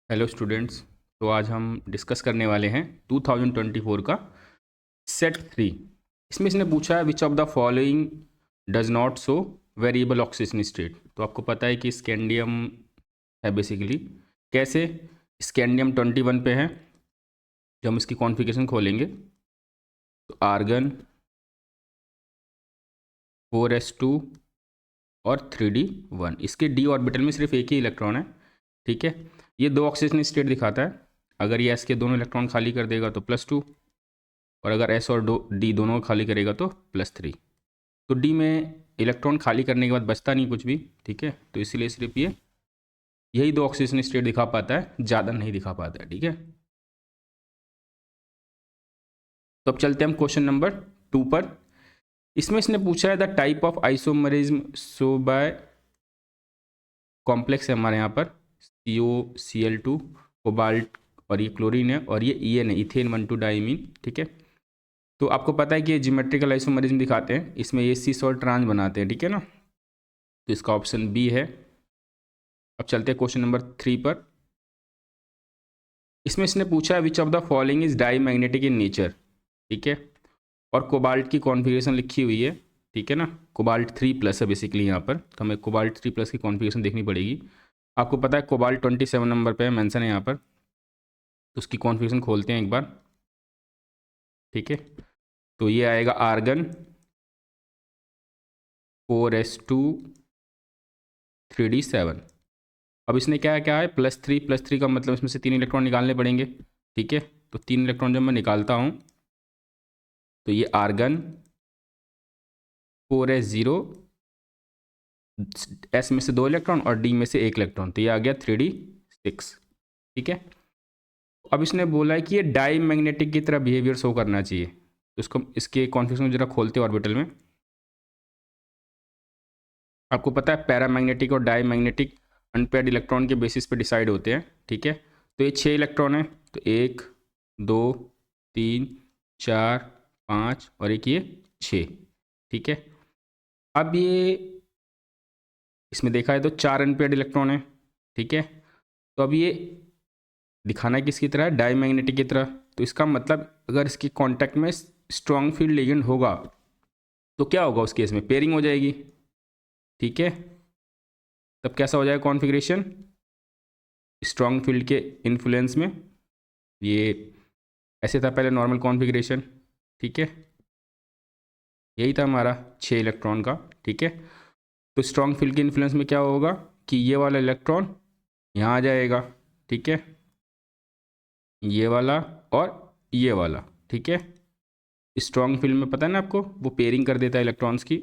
Hello students. तो आज हम डिस्कस करने वाले हैं 2024 का सेट 3। इसमें इसने पूछा है which of the following does not show variable oxygen state. तो आपको पता है कि स्कैंडियम है बेसिकली। कैसे? स्कैंडियम 21 पे है। जब हम इसकी कॉन्फ़िगरेशन खोलेंगे तो आर्गन 4s2 और 3d1, इसके डी ऑर्बिटल में सिर्फ एक ही इलेक्ट्रॉन है। ठीक है, ये दो ऑक्सीजन स्टेट दिखाता है। अगर ये एस के दोनों इलेक्ट्रॉन खाली कर देगा तो +2, और अगर एस और डी दोनों को खाली करेगा तो +3। तो डी में इलेक्ट्रॉन खाली करने के बाद बचता नहीं कुछ भी। ठीक है, तो इसीलिए सिर्फ ये यही दो ऑक्सीजन स्टेट दिखा पाता है, ज़्यादा नहीं दिखा पाता है। ठीक है, तो अब चलते हैं हम क्वेश्चन नंबर 2 पर। इसमें इसने पूछा है the type of isomerism show by complex है हमारे यहाँ पर COCl2 कोबाल्ट, और ये क्लोरीन है, और ये EN है, इथेन 1,2 डाइमीन। ठीक है, तो आपको पता है कि ये ज्योमेट्रिकल आइसोमरिज्म दिखाते हैं, इसमें ये सिस और ट्रांस बनाते हैं। ठीक है ना, तो इसका ऑप्शन बी है। अब चलते हैं क्वेश्चन नंबर 3 पर। इसमें इसने पूछा है which of the following is diamagnetic in nature. ठीक है, और कोबाल्ट की कॉन्फ़िगरेशन लिखी हुई है। ठीक है ना, कोबाल्ट 3+ है बेसिकली यहाँ पर, तो हमें कोबाल्ट 3+ की कॉन्फ़िगरेशन देखनी पड़ेगी। आपको पता है कोबाल्ट 27 नंबर पे मेंशन है यहाँ पर, तो उसकी कॉन्फ़िगरेशन खोलते हैं एक बार। ठीक है, तो ये आएगा आर्गन 4s2 3d7। अब इसने क्या क्या है, +3 का मतलब इसमें से 3 इलेक्ट्रॉन निकालने पड़ेंगे। ठीक है, तो 3 इलेक्ट्रॉन जब मैं निकालता हूँ तो ये आर्गन 4s0, एस में से 2 इलेक्ट्रॉन और डी में से 1 इलेक्ट्रॉन, तो ये आ गया 3d6। ठीक है, अब इसने बोला है कि ये डाई मैग्नेटिक की तरह बिहेवियर शो करना चाहिए। तो इसको इसके कॉन्फ़िगरेशन जरा खोलते ऑर्बिटल में। आपको पता है पैरामैग्नेटिक और डाई मैग्नेटिक अनपेयर्ड इलेक्ट्रॉन के बेसिस पे डिसाइड होते हैं। ठीक है, तो ये 6 इलेक्ट्रॉन है, तो 1 2 3 4 5 और एक ये 6। ठीक है, अब ये इसमें देखा है तो 4 अनपेयर्ड इलेक्ट्रॉन है। ठीक है, तो अब ये दिखाना है किसकी तरह, डाई मैग्नेटिक की तरह। तो इसका मतलब अगर इसके कांटेक्ट में स्ट्रॉन्ग फील्ड लिगेंड होगा तो क्या होगा, उस केस में पेयरिंग हो जाएगी। ठीक है, तब कैसा हो जाएगा कॉन्फ़िगरेशन, स्ट्रॉन्ग फील्ड के इन्फ्लुएंस में। ये ऐसे था पहले नॉर्मल कॉन्फ़िगरेशन। ठीक है, यही था हमारा 6 इलेक्ट्रॉन का। ठीक है, तो स्ट्रॉन्ग फील्ड के इन्फ्लुएंस में क्या होगा कि ये वाला इलेक्ट्रॉन यहाँ आ जाएगा। ठीक है, ये वाला और ये वाला। ठीक है, स्ट्रॉन्ग फील्ड में पता है ना आपको, वो पेयरिंग कर देता है इलेक्ट्रॉन्स की।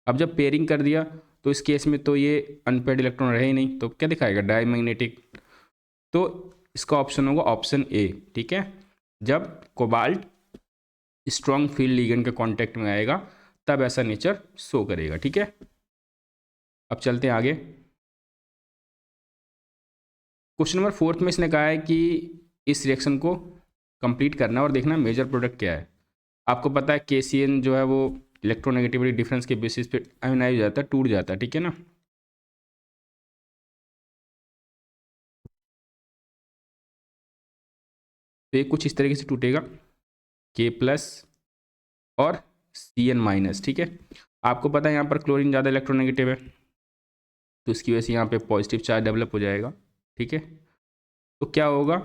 अब जब पेयरिंग कर दिया तो इस केस में तो ये अनपेयर्ड इलेक्ट्रॉन रहे ही नहीं, तो क्या दिखाएगा, डाई मैग्नेटिक। तो इसका ऑप्शन होगा ऑप्शन ए। ठीक है, जब कोबाल्ट स्ट्रॉन्ग फील्ड लिगेंड के कांटेक्ट में आएगा तब ऐसा नेचर शो करेगा। ठीक है, अब चलते हैं आगे। क्वेश्चन नंबर 4 में इसने कहा है कि इस रिएक्शन को कंप्लीट करना और देखना मेजर प्रोडक्ट क्या है। आपको पता है KCN जो है वो इलेक्ट्रोनेगेटिविटी डिफरेंस के बेसिस पे आयोनाइज हो जाता है, टूट जाता है। ठीक है ना, तो ये कुछ इस तरीके से टूटेगा, K+ और Cn-। ठीक है, आपको पता है यहाँ पर क्लोरीन ज़्यादा इलेक्ट्रोनेगेटिव है, तो इसकी वजह से यहाँ पे पॉजिटिव चार्ज डेवलप हो जाएगा। ठीक है, तो क्या होगा,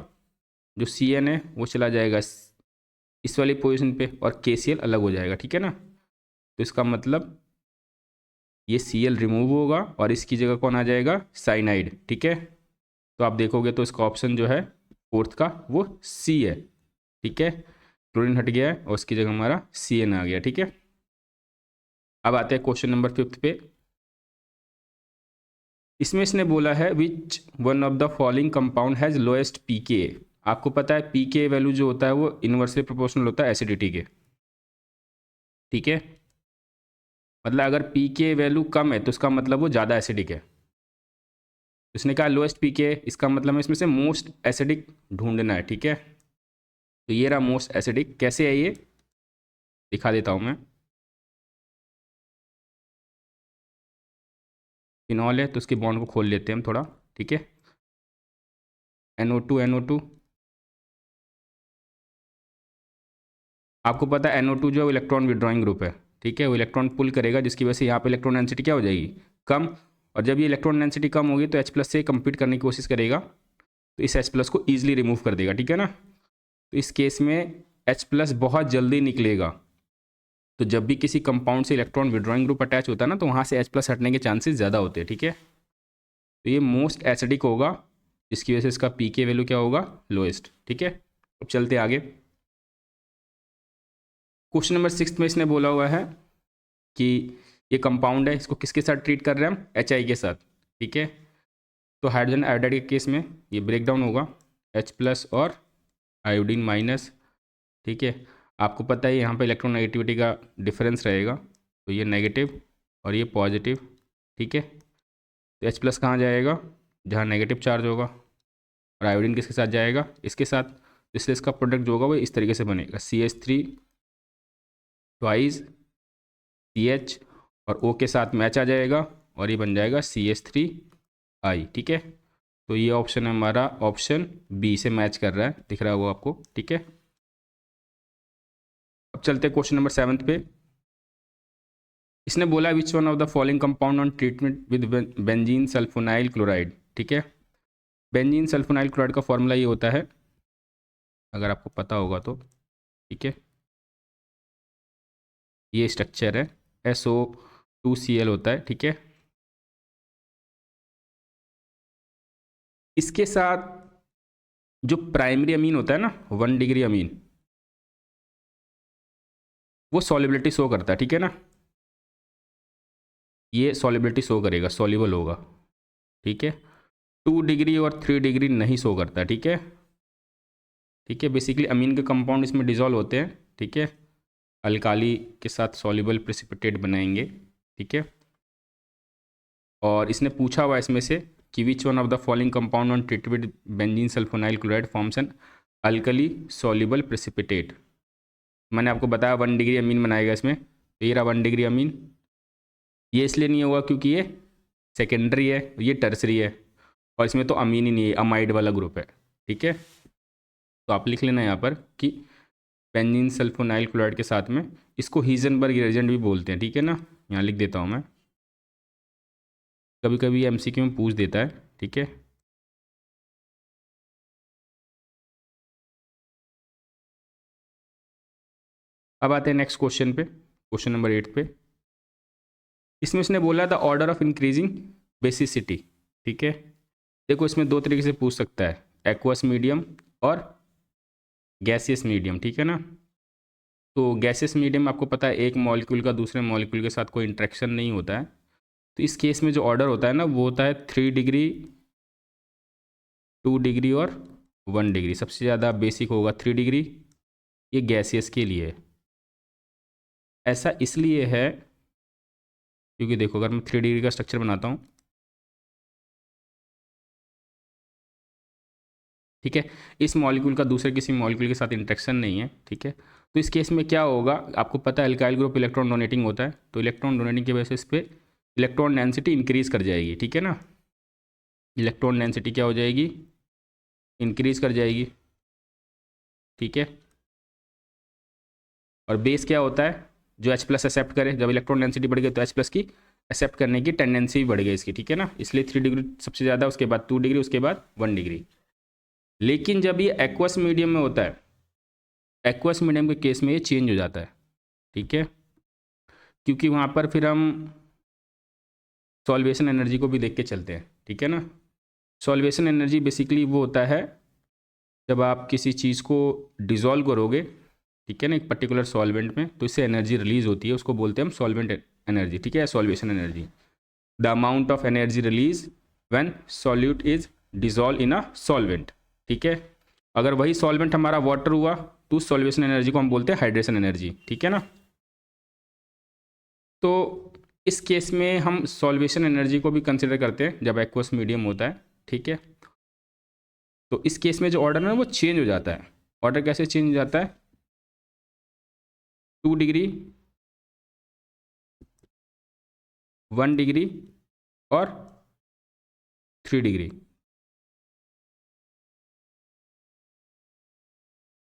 जो Cn है वो चला जाएगा इस वाली पोजीशन पे और KCl अलग हो जाएगा। ठीक है ना, तो इसका मतलब ये Cl रिमूव होगा और इसकी जगह कौन आ जाएगा, साइनाइड। ठीक है, तो आप देखोगे तो इसका ऑप्शन जो है 4th का वो C है। ठीक है, क्लोरीन हट गया है और उसकी जगह हमारा Cn आ गया। ठीक है, अब आते हैं क्वेश्चन नंबर 5 पे। इसमें इसने बोला है which one of the following compound has lowest pK। आपको पता है pK वैल्यू जो होता है वो इन्वर्सली प्रोपोर्शनल होता है एसिडिटी के। ठीक है, मतलब अगर pK वैल्यू कम है तो इसका मतलब वो ज़्यादा एसिडिक है। इसने कहा लोएस्ट pK, इसका मतलब है इसमें से मोस्ट एसिडिक ढूंढना है। ठीक है, तो ये रहा मोस्ट एसिडिक। कैसे है ये, दिखा देता हूँ मैं। फिनॉल है तो उसके बॉन्ड को खोल लेते हैं हम थोड़ा। ठीक है, NO2 आपको पता है NO2 जो इलेक्ट्रॉन विड्रॉइंग ग्रुप है, ठीक है, वो इलेक्ट्रॉन पुल करेगा, जिसकी वजह से यहाँ पे इलेक्ट्रॉन डेंसिटी क्या हो जाएगी, कम। और जब ये इलेक्ट्रॉन डेंसिटी कम होगी तो H+ से कम्पीट करने की कोशिश करेगा, तो इस H+ को ईजिली रिमूव कर देगा, ठीक है ना। तो इस केस में H+ बहुत जल्दी निकलेगा। तो जब भी किसी कंपाउंड से इलेक्ट्रॉन विड्रॉइंग ग्रुप अटैच होता है ना, तो वहाँ से H+ हटने के चांसेस ज़्यादा होते हैं, ठीक है। तो ये मोस्ट एसिडिक होगा, जिसकी वजह से इसका pK वैल्यू क्या होगा, लोएस्ट, ठीक है। अब चलते आगे। क्वेश्चन नंबर 6 में इसने बोला हुआ है कि ये कंपाउंड है, इसको किसके साथ ट्रीट कर रहे हैं हम, HI के साथ, ठीक है। तो हाइड्रोजन आयोडाइड के केस में ये ब्रेक डाउन होगा, H+ और आयोडीन माइनस, ठीक है। आपको पता है यहाँ पे इलेक्ट्रॉन नेगेटिविटी का डिफरेंस रहेगा, तो ये नेगेटिव और ये पॉजिटिव, ठीक है। तो H+ कहाँ जाएगा, जहाँ नेगेटिव चार्ज होगा, और आयोडीन किसके साथ जाएगा, इसके साथ। इसलिए इसका प्रोडक्ट जो होगा वो इस तरीके से बनेगा, CH3 ट्वाइस CH और O के साथ मैच आ जाएगा, और ये बन जाएगा CH3I, ठीक है। तो ये ऑप्शन है हमारा, ऑप्शन बी से मैच कर रहा है, दिख रहा है वो आपको, ठीक है। अब चलते हैं क्वेश्चन नंबर 7 पे। इसने बोला which one of the following compound on treatment with benzene sulfonyl chloride, ठीक है। बेंजीन सल्फोनाइल क्लोराइड का फॉर्मूला ये होता है, अगर आपको पता होगा तो, ठीक है। ये स्ट्रक्चर है, SO2Cl होता है, ठीक है। इसके साथ जो प्राइमरी अमीन होता है ना, 1 डिग्री अमीन, वो सॉलिबिलिटी शो करता है, ठीक है ना। ये सॉलिबिलिटी शो करेगा, सॉल्युबल होगा, ठीक है। 2 डिग्री और 3 डिग्री नहीं शो करता, ठीक है। ठीक है, बेसिकली अमीन के कंपाउंड इसमें डिजॉल्व होते हैं, ठीक है, अल्काली के साथ सॉल्युबल प्रेसिपिटेट बनाएंगे, ठीक है। और इसने पूछा हुआ इसमें से कि which one of the following compound on treated with benzene sulfonyl chloride forms an alkali soluble precipitate. मैंने आपको बताया 1 डिग्री अमीन बनाएगा इसमें, तो ये रहा 1 डिग्री अमीन। ये इसलिए नहीं होगा क्योंकि ये सेकेंडरी है, ये टर्सरी है, और इसमें तो अमीन ही नहीं है, अमाइड वाला ग्रुप है, ठीक है। तो आप लिख लेना यहाँ पर कि बेंजीन सल्फोनाइल क्लोराइड के साथ में इसको हीजनबर्ग रिएजेंट भी बोलते हैं, ठीक है ना। यहाँ लिख देता हूँ मैं, कभी कभी MCQ में पूछ देता है, ठीक है। अब आते हैं नेक्स्ट क्वेश्चन पे, क्वेश्चन नंबर 8 पे। इसमें इसने बोला the order of increasing basicity, ठीक है। देखो इसमें दो तरीके से पूछ सकता है, एक्वस मीडियम और गैसियस मीडियम, ठीक है ना। तो गैसियस मीडियम आपको पता है एक मॉलिक्यूल का दूसरे मॉलिक्यूल के साथ कोई इंट्रैक्शन नहीं होता है। तो इस केस में जो ऑर्डर होता है ना, वो होता है 3 डिग्री, 2 डिग्री और 1 डिग्री। सबसे ज़्यादा बेसिक होगा 3 डिग्री, ये गैसियस के लिए। ऐसा इसलिए है क्योंकि देखो अगर मैं 3 डिग्री का स्ट्रक्चर बनाता हूँ, ठीक है, इस मॉलिक्यूल का दूसरे किसी मॉलिक्यूल के साथ इंट्रैक्शन नहीं है, ठीक है। तो इस केस में क्या होगा, आपको पता है अल्काइल ग्रुप इलेक्ट्रॉन डोनेटिंग होता है, तो इलेक्ट्रॉन डोनेटिंग की बेसिस पे इलेक्ट्रॉन डेंसिटी इंक्रीज कर जाएगी, ठीक है ना। इलेक्ट्रॉन डेंसिटी क्या हो जाएगी, इंक्रीज कर जाएगी, ठीक है। और बेस क्या होता है, जो H+ एक्सेप्ट करे, जब इलेक्ट्रॉन डेंसिटी बढ़ गई तो H+ की एक्सेप्ट करने की टेंडेंसी बढ़ गई इसकी, ठीक है ना। इसलिए 3 डिग्री सबसे ज़्यादा, उसके बाद 2 डिग्री, उसके बाद 1 डिग्री। लेकिन जब ये एक्वस मीडियम में होता है, एक्वस मीडियम के केस में ये चेंज हो जाता है, ठीक है, क्योंकि वहाँ पर फिर हम सॉल्वेशन एनर्जी को भी देख के चलते हैं, ठीक है ना। सॉल्वेशन एनर्जी बेसिकली वो होता है जब आप किसी चीज़ को डिज़ोल्व करोगे, ठीक है ना, एक पर्टिकुलर सॉल्वेंट में, तो इससे एनर्जी रिलीज होती है, उसको बोलते हैं हम सॉल्वेंट एनर्जी, ठीक है, solvation energy. The amount of energy release when solute is dissolve in a solvent, ठीक है। अगर वही सॉल्वेंट हमारा वाटर हुआ तो उस सॉल्वेशन एनर्जी को हम बोलते हैं हाइड्रेशन एनर्जी, ठीक है ना। तो इस केस में हम सॉल्वेशन एनर्जी को भी कंसिडर करते हैं जब एक्वस मीडियम होता है, ठीक है। तो इस केस में जो ऑर्डर है वो चेंज हो जाता है। ऑर्डर कैसे चेंज हो जाता है, 2 डिग्री, 1 डिग्री और 3 डिग्री,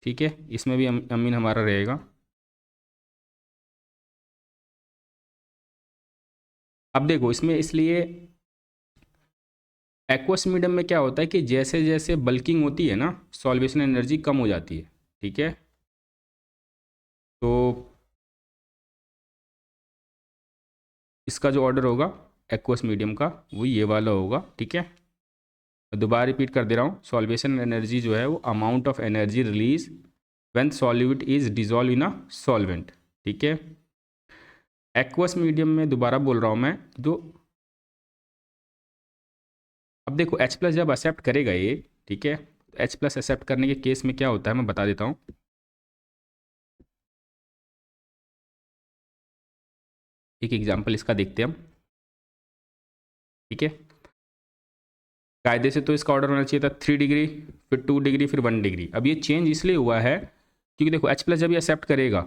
ठीक है, इसमें भी अमीन हमारा रहेगा। अब देखो इसमें इसलिए एक्वस मीडियम में क्या होता है कि जैसे जैसे बल्किंग होती है ना, सॉल्वेशन एनर्जी कम हो जाती है। ठीक है, तो इसका जो ऑर्डर होगा एक्वस मीडियम का वो ये वाला होगा। ठीक है, दोबारा रिपीट कर दे रहा हूँ, सॉल्वेशन एनर्जी जो है वो amount of energy release when solute is dissolve in a solvent. ठीक है, एक्वस मीडियम में दोबारा बोल रहा हूँ मैं, जो अब देखो H प्लस जब एक्सेप्ट करेगा ये, ठीक है, H प्लस एक्सेप्ट करने के केस में क्या होता है मैं बता देता हूँ। एक एग्जाम्पल इसका देखते हैं हम। ठीक है, कायदे से तो इसका ऑर्डर होना चाहिए था 3 डिग्री, फिर 2 डिग्री, फिर 1 डिग्री। अब ये चेंज इसलिए हुआ है क्योंकि देखो H प्लस जब ये एक्सेप्ट करेगा,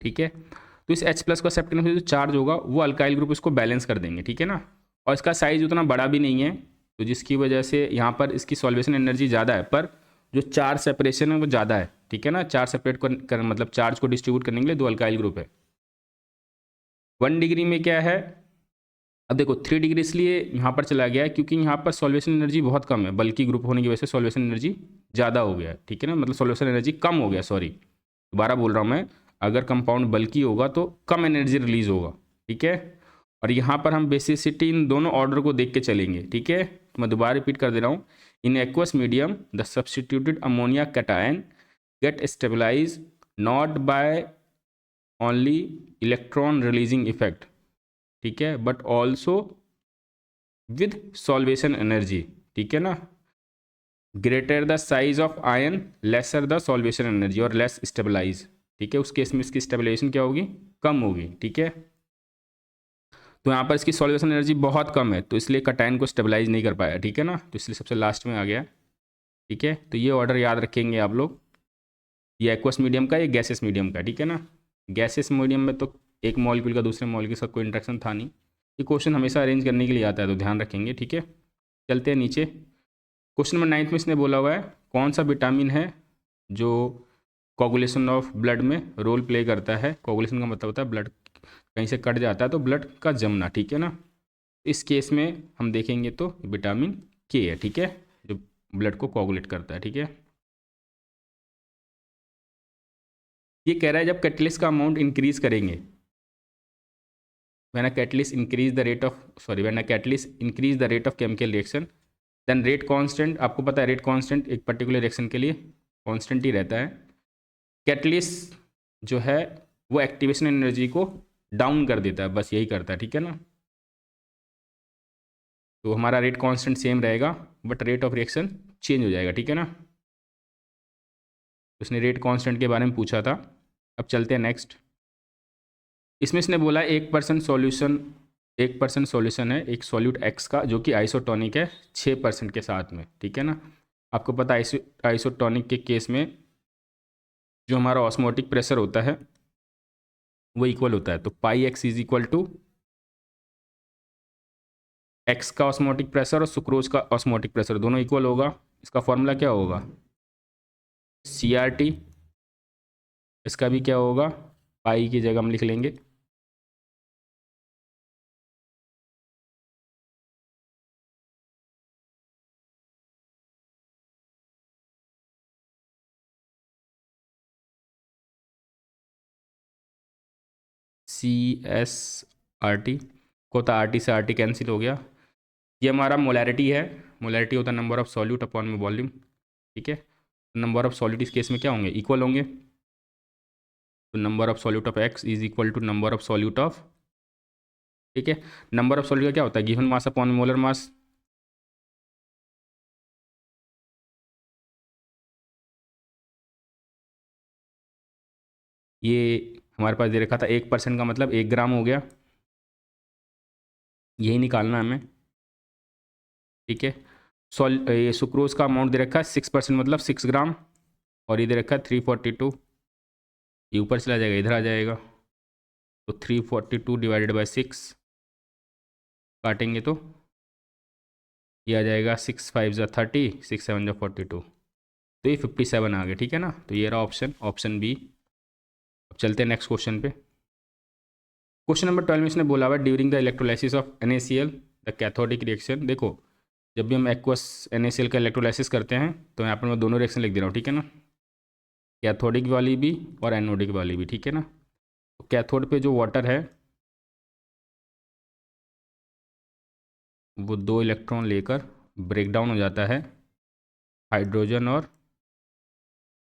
ठीक है, तो इस H प्लस को एक्सेप्ट करने से जो चार्ज होगा वो अल्काइल ग्रुप इसको बैलेंस कर देंगे। ठीक है ना, और इसका साइज उतना बड़ा भी नहीं है, तो जिसकी वजह से यहाँ पर इसकी सॉल्वेशन एनर्जी ज़्यादा है, पर जो चार्ज सेपरेशन है वो ज़्यादा है। ठीक है ना, चार्ज सेपरेट कर मतलब चार्ज को डिस्ट्रीब्यूट करने के लिए 2 अल्काइल ग्रुप है। 1 डिग्री में क्या है, अब देखो 3 डिग्री इसलिए यहाँ पर चला गया है क्योंकि यहाँ पर सॉल्वेशन एनर्जी बहुत कम है, बल्कि ग्रुप होने की वजह से सॉल्वेशन एनर्जी ज़्यादा हो गया है। ठीक है ना, मतलब सॉल्वेशन एनर्जी कम हो गया, सॉरी दोबारा बोल रहा हूँ मैं, अगर कंपाउंड बल्कि होगा तो कम एनर्जी रिलीज होगा। ठीक है, और यहाँ पर हम बेसिसिटी इन दोनों ऑर्डर को देख के चलेंगे। ठीक है, तो मैं दोबारा रिपीट कर दे रहा हूँ, in aqueous medium the substituted ammonia cation get stabilize not by only electron releasing effect, ठीक है, but also with solvation energy. ठीक है ना, greater the size of ion lesser the solvation energy और लेस स्टेबलाइज। ठीक है, उस case में इसकी स्टेबलाइजेशन क्या होगी, कम होगी। ठीक है, तो यहाँ पर इसकी सॉल्वेशन एनर्जी बहुत कम है, तो इसलिए कटायन को स्टेबलाइज नहीं कर पाया। ठीक है ना, तो इसलिए सबसे लास्ट में आ गया। ठीक है, तो ये ऑर्डर याद रखेंगे आप लोग, ये एक्वस मीडियम का, ये गैसेस मीडियम का। ठीक है ना, गैसेस मीडियम में तो एक मॉलिक्यूल का दूसरे मॉलिक्यूल का कोई इंट्रैक्शन था नहीं। ये क्वेश्चन हमेशा अरेंज करने के लिए आता है, तो ध्यान रखेंगे। ठीक है, चलते हैं नीचे। क्वेश्चन नंबर 9 में इसने बोला हुआ है कौन सा विटामिन है जो कोगुलेशन ऑफ ब्लड में रोल प्ले करता है। कोगुलेशन का मतलब होता है ब्लड कहीं से कट जाता है तो ब्लड का जमना। ठीक है ना, इस केस में हम देखेंगे तो विटामिन के है। ठीक है, जो ब्लड को कोगुलेट करता है। ठीक है, ये कह रहा है जब कैटलिस्ट का अमाउंट इंक्रीज करेंगे, when a catalyst increase the rate of when a catalyst increase the rate of chemical reaction, then rate constant, आपको पता है रेट कांस्टेंट एक पर्टिकुलर रिएक्शन के लिए कांस्टेंट ही रहता है। कैटलिस्ट जो है वो एक्टिवेशन एनर्जी को डाउन कर देता है, बस यही करता है। ठीक है ना, तो हमारा रेट कांस्टेंट सेम रहेगा but rate of reaction change हो जाएगा। ठीक है ना, उसने रेट कांस्टेंट के बारे में पूछा था। अब चलते हैं नेक्स्ट। इसमें इसने बोला 1% सॉल्यूशन, 1% सॉल्यूशन है एक सॉल्यूट एक्स का जो कि आइसोटोनिक है 6% के साथ में। ठीक है ना, आपको पता है आइसोटोनिक के केस में जो हमारा ऑस्मोटिक प्रेशर होता है वो इक्वल होता है, तो pi x is equal to x का ऑस्मोटिक प्रेशर और सुक्रोज का ऑस्मोटिक प्रेशर दोनों इक्वल होगा। इसका फॉर्मूला क्या होगा, CRT। इसका भी क्या होगा, पाई की जगह हम लिख लेंगे CSRT, को होता RT से RT कैंसिल हो गया। ये हमारा मोलैरिटी है, मोलैरिटी होता है नंबर ऑफ सॉल्यूट अपॉन में वॉल्यूम। ठीक है, नंबर ऑफ सॉल्यूट इस केस में क्या होंगे, इक्वल होंगे, तो number of solute of X is equal to number of solute of. ठीक है, नंबर ऑफ सॉल्यूट का क्या होता है, given mass upon molar mass. ये हमारे पास दे रखा था 1% का मतलब 1 ग्राम हो गया, यही निकालना है हमें। ठीक है, ये सुक्रोज का अमाउंट दे रखा है 6% मतलब 6 ग्राम, और ये दे रखा है 342, ये ऊपर चला जाएगा इधर आ जाएगा, तो 342 डिवाइडेड बाई 6 काटेंगे तो ये आ जाएगा 6 5 ज़ा 30, 6 7 ज़ा 42। तो ये 57 आ गया, ठीक है ना। तो ये रहा ऑप्शन बी। अब चलते हैं नेक्स्ट क्वेश्चन पे। क्वेश्चन नंबर 12 में इसने बोला हुआ during the electrolysis of NaCl the cathodic reaction. देखो जब भी हम एक्वस NaCl का इलेक्ट्रोलाइसिस करते हैं तो यहाँ पर मैं दोनों रिएक्शन लिख दे रहा हूँ, ठीक है ना, कैथोडिक वाली भी और एनोडिक वाली भी, ठीक है ना। तो कैथोड पे जो वाटर है वो 2 इलेक्ट्रॉन लेकर ब्रेक डाउन हो जाता है हाइड्रोजन और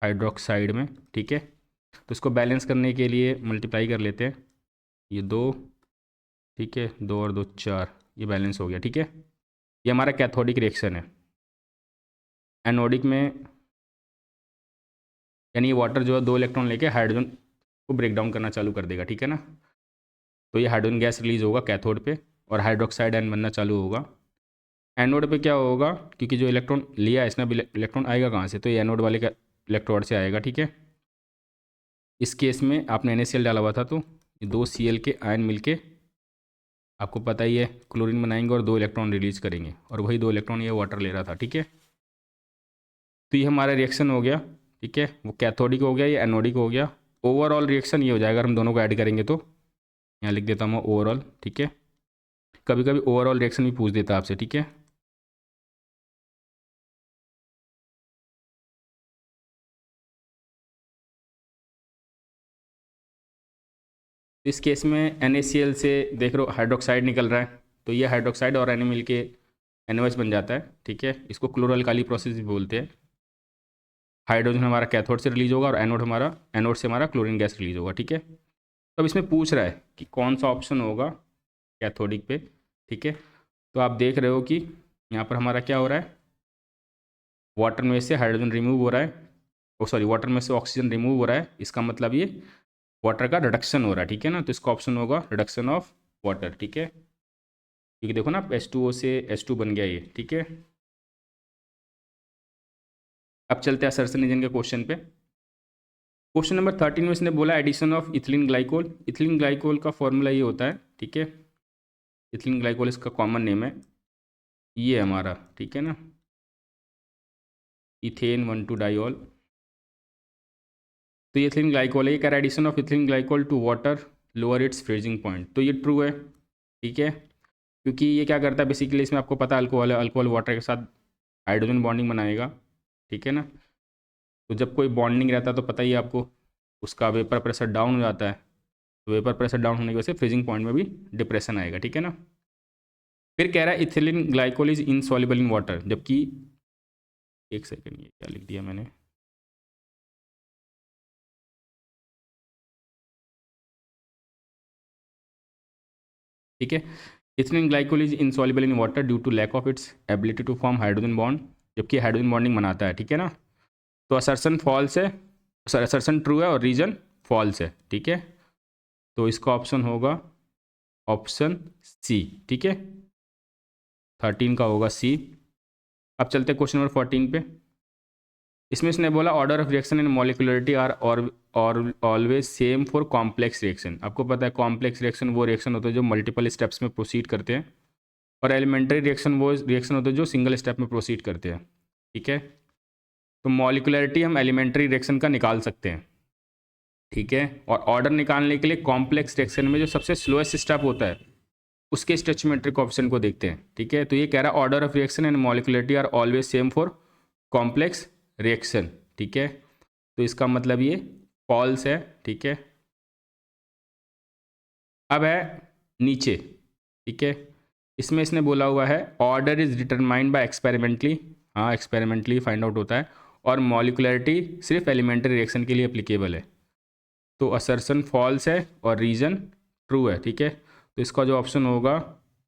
हाइड्रोक्साइड में, ठीक है। तो इसको बैलेंस करने के लिए मल्टीप्लाई कर लेते हैं, ये 2, ठीक है, 2 और 2 4, ये बैलेंस हो गया, ठीक है। ये हमारा कैथोडिक रिएक्शन है। एनोडिक में यानी ये वाटर जो है 2 इलेक्ट्रॉन लेके हाइड्रोजन को ब्रेक डाउन करना चालू कर देगा, ठीक है ना। तो ये हाइड्रोजन गैस रिलीज होगा कैथोड पे और हाइड्रोक्साइड आयन बनना चालू होगा। एनोड पे क्या होगा, क्योंकि जो इलेक्ट्रॉन लिया है इसने, इलेक्ट्रॉन आएगा कहाँ से, तो ये एनोड वाले का इलेक्ट्रोड से आएगा, ठीक है। इस केस में आपने NaCl डाला हुआ था तो ये 2 Cl के आयन मिलके आपको पता ही है क्लोरीन बनाएंगे और 2 इलेक्ट्रॉन रिलीज करेंगे, और वही 2 इलेक्ट्रॉन ये वाटर ले रहा था, ठीक है। तो ये हमारा रिएक्शन हो गया, ठीक है, वो कैथोडिक हो गया, ये एनोडिक हो गया। ओवरऑल रिएक्शन ये हो जाएगा, अगर हम दोनों को ऐड करेंगे तो यहाँ लिख देता हूँ ओवरऑल, ठीक है। कभी कभी ओवरऑल रिएक्शन भी पूछ देता है आपसे, ठीक है। इस केस में NaCl से देख लो हाइड्रोक्साइड निकल रहा है, तो ये हाइड्रोक्साइड और Na मिल के NaOH बन जाता है, ठीक है। इसको क्लोरोअल्काली प्रोसेस भी बोलते हैं। हाइड्रोजन हमारा कैथोड से रिलीज होगा और एनोड से हमारा क्लोरीन गैस रिलीज होगा, ठीक है। तो अब इसमें पूछ रहा है कि कौन सा ऑप्शन होगा कैथोडिक पे, ठीक है। तो आप देख रहे हो कि यहाँ पर हमारा क्या हो रहा है, वाटर में से हाइड्रोजन रिमूव हो रहा है, वाटर में से ऑक्सीजन रिमूव हो रहा है, इसका मतलब ये वाटर का रिडक्शन हो रहा है, ठीक है ना। तो इसका ऑप्शन होगा रिडक्शन ऑफ वाटर, ठीक है, क्योंकि देखो ना H2O से H2 बन गया ये, ठीक है। अब चलते हैं असर्शन रीजन के क्वेश्चन पे। क्वेश्चन नंबर 13 में इसने बोला addition of ethylene glycol. Ethylene glycol का फॉर्मूला ये होता है, ठीक है, इथिलीन ग्लाइकोल इसका कॉमन नेम है, ये हमारा, ठीक है ना, इथेन 1,2 डाइऑल। तो ये इथिलीन ग्लाइकोल है, ये कह रहा है addition of ethylene glycol to water lower its freezing point. तो ये ट्रू है, ठीक है, क्योंकि ये क्या करता है बेसिकली, इसमें आपको पता है अल्कोहल है, अल्कोहल वाटर के साथ हाइड्रोजन बॉन्डिंग बनाएगा, ठीक है ना। तो जब कोई बॉन्डिंग रहता है तो पता ही है आपको उसका वेपर प्रेशर डाउन हो जाता है, तो वेपर प्रेशर डाउन होने की वजह से फ्रीजिंग पॉइंट में भी डिप्रेशन आएगा, ठीक है ना। फिर कह रहा है ethylene glycol is insoluble in water, जबकि एक सेकेंड, ये क्या लिख दिया मैंने, ठीक है। Ethylene glycol is insoluble in water due to lack of its ability to form hydrogen bond, जबकि हाइड्रोजन बॉन्डिंग बनाता है, ठीक है ना। तो असर्शन फॉल्स है, असर्शन ट्रू है और रीजन फॉल्स है, ठीक है। तो इसका ऑप्शन होगा ऑप्शन सी, ठीक है, 13 का होगा सी। अब चलते हैं क्वेश्चन नंबर 14 पे। इसमें इसने बोला order of reaction in molecularity are और always same for complex reaction. आपको पता है कॉम्प्लेक्स रिएक्शन वो रिएक्शन होते हैं जो मल्टीपल स्टेप्स में प्रोसीड करते हैं, और एलिमेंट्री रिएक्शन वो रिएक्शन होते हैं जो सिंगल स्टेप में प्रोसीड करते हैं, ठीक है। तो मॉलिक्यूलरिटी हम एलिमेंट्री रिएक्शन का निकाल सकते हैं, ठीक है, और ऑर्डर निकालने के लिए कॉम्प्लेक्स रिएक्शन में जो सबसे स्लोएस्ट स्टेप होता है उसके स्टोइचियोमेट्रिक कोएफिशिएंट को देखते हैं, ठीक है। तो ये कह रहा है order of reaction and molecularity are always same for complex reaction, ठीक है। तो इसका मतलब ये फॉल्स है, ठीक है। अब है नीचे, ठीक है, इसमें इसने बोला हुआ है order is determined by experimentally, हाँ एक्सपेरिमेंटली फाइंड आउट होता है, और मॉलिक्यूलरिटी सिर्फ एलिमेंट्री रिएक्शन के लिए एप्लीकेबल है। तो असर्शन फॉल्स है और रीजन ट्रू है, ठीक है। तो इसका जो ऑप्शन होगा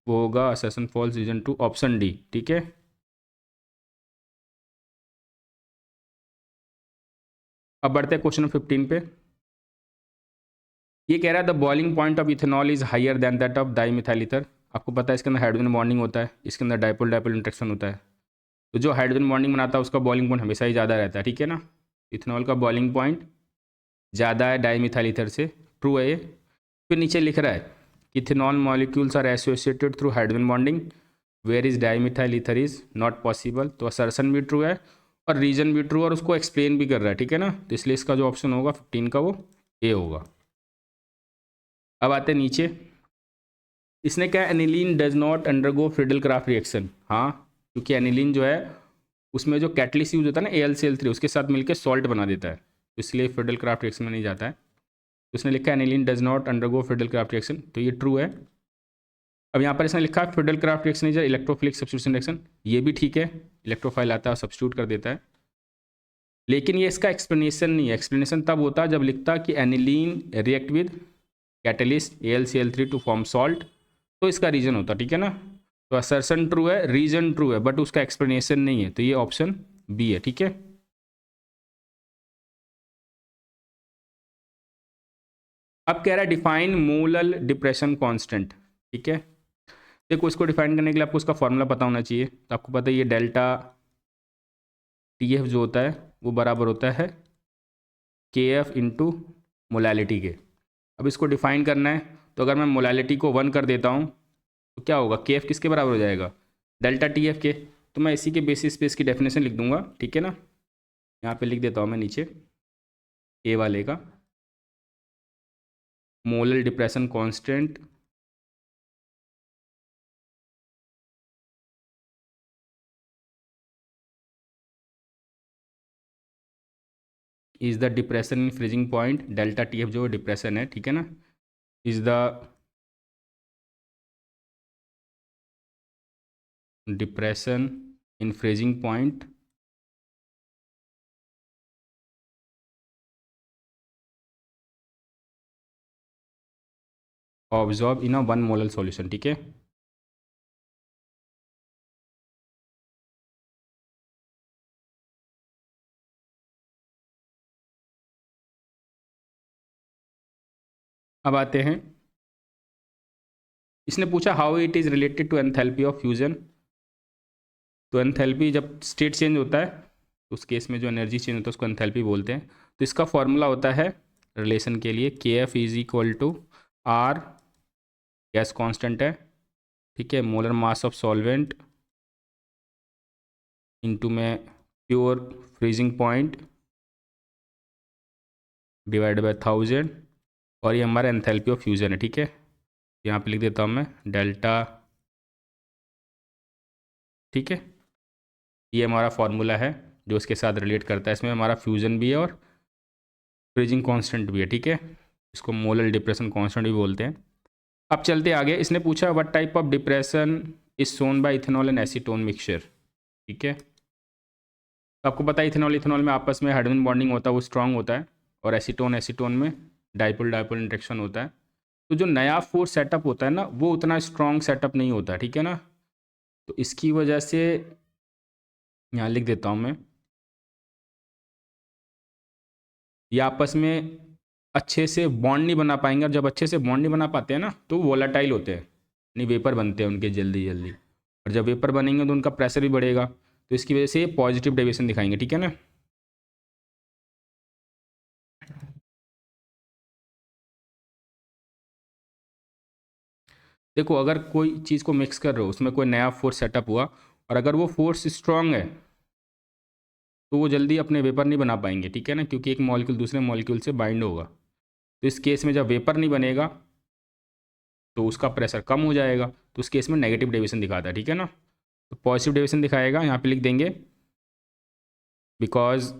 वो होगा assertion false reason two option D, ठीक है। अब बढ़ते हैं क्वेश्चन 15 पे। ये कह रहा है the boiling point of ethanol is higher than that of dimethyl ether. आपको पता है इसके अंदर हाइड्रोजन बॉन्डिंग होता है, इसके अंदर डाइपोल डाइपोल इंटरेक्शन होता है, तो जो हाइड्रोजन बॉन्डिंग बनाता है उसका बॉइलिंग पॉइंट हमेशा ही ज़्यादा रहता है, ठीक है ना। इथेनॉल का बॉइलिंग पॉइंट ज़्यादा है डाईमिथाइल ईथर से, ट्रू है ये। फिर नीचे लिख रहा है ethanol molecules are associated through hydrogen bonding where is dimethyl ether is not possible. तो असर्शन भी ट्रू है और रीजन भी ट्रू और उसको एक्सप्लेन भी कर रहा है, ठीक है ना। तो इसलिए इसका जो ऑप्शन होगा 15 का वो ए होगा। अब आते हैं नीचे, इसने क्या, aniline does not undergo Friedel craft reaction. हाँ, क्योंकि एनिलीन जो है उसमें जो कैटलिस्ट यूज होता है ना AlCl3, उसके साथ मिलकर सॉल्ट बना देता है, तो इसलिए फ्रीडल क्राफ्ट रिएक्शन में नहीं जाता है। तो उसने लिखा है aniline does not undergo Friedel craft reaction, तो ये ट्रू है। अब यहाँ पर इसने लिखा है Friedel craft reaction is electrophilic substitution reaction, ये भी ठीक है, इलेक्ट्रोफाइल आता है सब्स्टिट्यूट कर देता है। लेकिन ये इसका एक्सप्लेनेशन नहीं है। एक्सप्लेनेशन तब होता है जब लिखता कि aniline react with catalyst AlCl3 to form salt, तो इसका रीजन होता, ठीक है ना। तो असर्शन ट्रू है, रीजन ट्रू है, बट उसका एक्सप्लेनेशन नहीं है, तो ये ऑप्शन बी है, ठीक है। अब कह रहा है डिफाइन मोलल डिप्रेशन कांस्टेंट, ठीक है। देखो, इसको डिफाइन करने के लिए आपको उसका फॉर्मूला पता होना चाहिए। तो आपको पता है ये डेल्टा TF जो होता है वो बराबर होता है KF इंटू मोलैलिटी के। अब इसको डिफाइन करना है, तो अगर मैं मोलैलिटी को 1 कर देता हूँ तो क्या होगा, KF किसके बराबर हो जाएगा, डेल्टा TF के। तो मैं इसी के बेसिस पे इसकी डेफिनेशन लिख दूंगा, ठीक है ना। यहाँ पे लिख देता हूँ मैं नीचे ए वाले का, molal depression constant is the depression in freezing point, delta TF जो डिप्रेशन है, ठीक है ना, is the depression in freezing point observed in a 1 molal solution, ठीक है। अब आते हैं, इसने पूछा how it is related to enthalpy of fusion. तो एंथैल्पी जब स्टेट चेंज होता है तो उस केस में जो एनर्जी चेंज होता है उसको एंथैल्पी बोलते हैं। तो इसका फॉर्मूला होता है रिलेशन के लिए KF is equal to R, gas constant है, ठीक है, molar mass of solvent into में pure freezing point divide by 1000, और ये हमारा एंथैल्पी ऑफ फ्यूजन है, ठीक है। यहाँ पे लिख देता हूँ मैं डेल्टा, ठीक है। ये हमारा फॉर्मूला है जो इसके साथ रिलेट करता है, इसमें हमारा फ्यूजन भी है और फ्रीजिंग कांस्टेंट भी है, ठीक है। इसको मोलल डिप्रेशन कांस्टेंट भी बोलते हैं। अब चलते आगे, इसने पूछा what type of depression is shown by ethanol and acetone mixture, ठीक है। तो आपको पता है इथेनॉल इथेनॉल में आपस में हाइड्रोजन बॉन्डिंग होता है, वो स्ट्रांग होता है, और एसीटोन एसीटोन में डाइपोल डाइपोल इंटरेक्शन होता है। तो जो नया फोर्स सेटअप होता है ना वो उतना स्ट्रांग सेटअप नहीं होता, ठीक है ना। तो इसकी वजह से यहाँ लिख देता हूँ मैं, ये आपस में अच्छे से बॉन्ड नहीं बना पाएंगे, और जब अच्छे से बॉन्ड नहीं बना पाते हैं ना तो वो वोलाटाइल होते हैं, नहीं वेपर बनते हैं उनके जल्दी जल्दी, और जब वेपर बनेंगे तो उनका प्रेशर भी बढ़ेगा, तो इसकी वजह से ये पॉजिटिव डेविएशन दिखाएंगे, ठीक है ना। देखो, अगर कोई चीज़ को मिक्स कर रहे हो, उसमें कोई नया फोर्स सेटअप हुआ, और अगर वो फोर्स स्ट्रांग है तो वो जल्दी अपने वेपर नहीं बना पाएंगे, ठीक है ना, क्योंकि एक मॉलिक्यूल दूसरे मॉलिक्यूल से बाइंड होगा। तो इस केस में जब वेपर नहीं बनेगा तो उसका प्रेशर कम हो जाएगा, तो उस केस में नेगेटिव डेविएशन दिखाता है, ठीक है ना। तो पॉजिटिव डेविएशन दिखाएगा, यहाँ पे लिख देंगे बिकॉज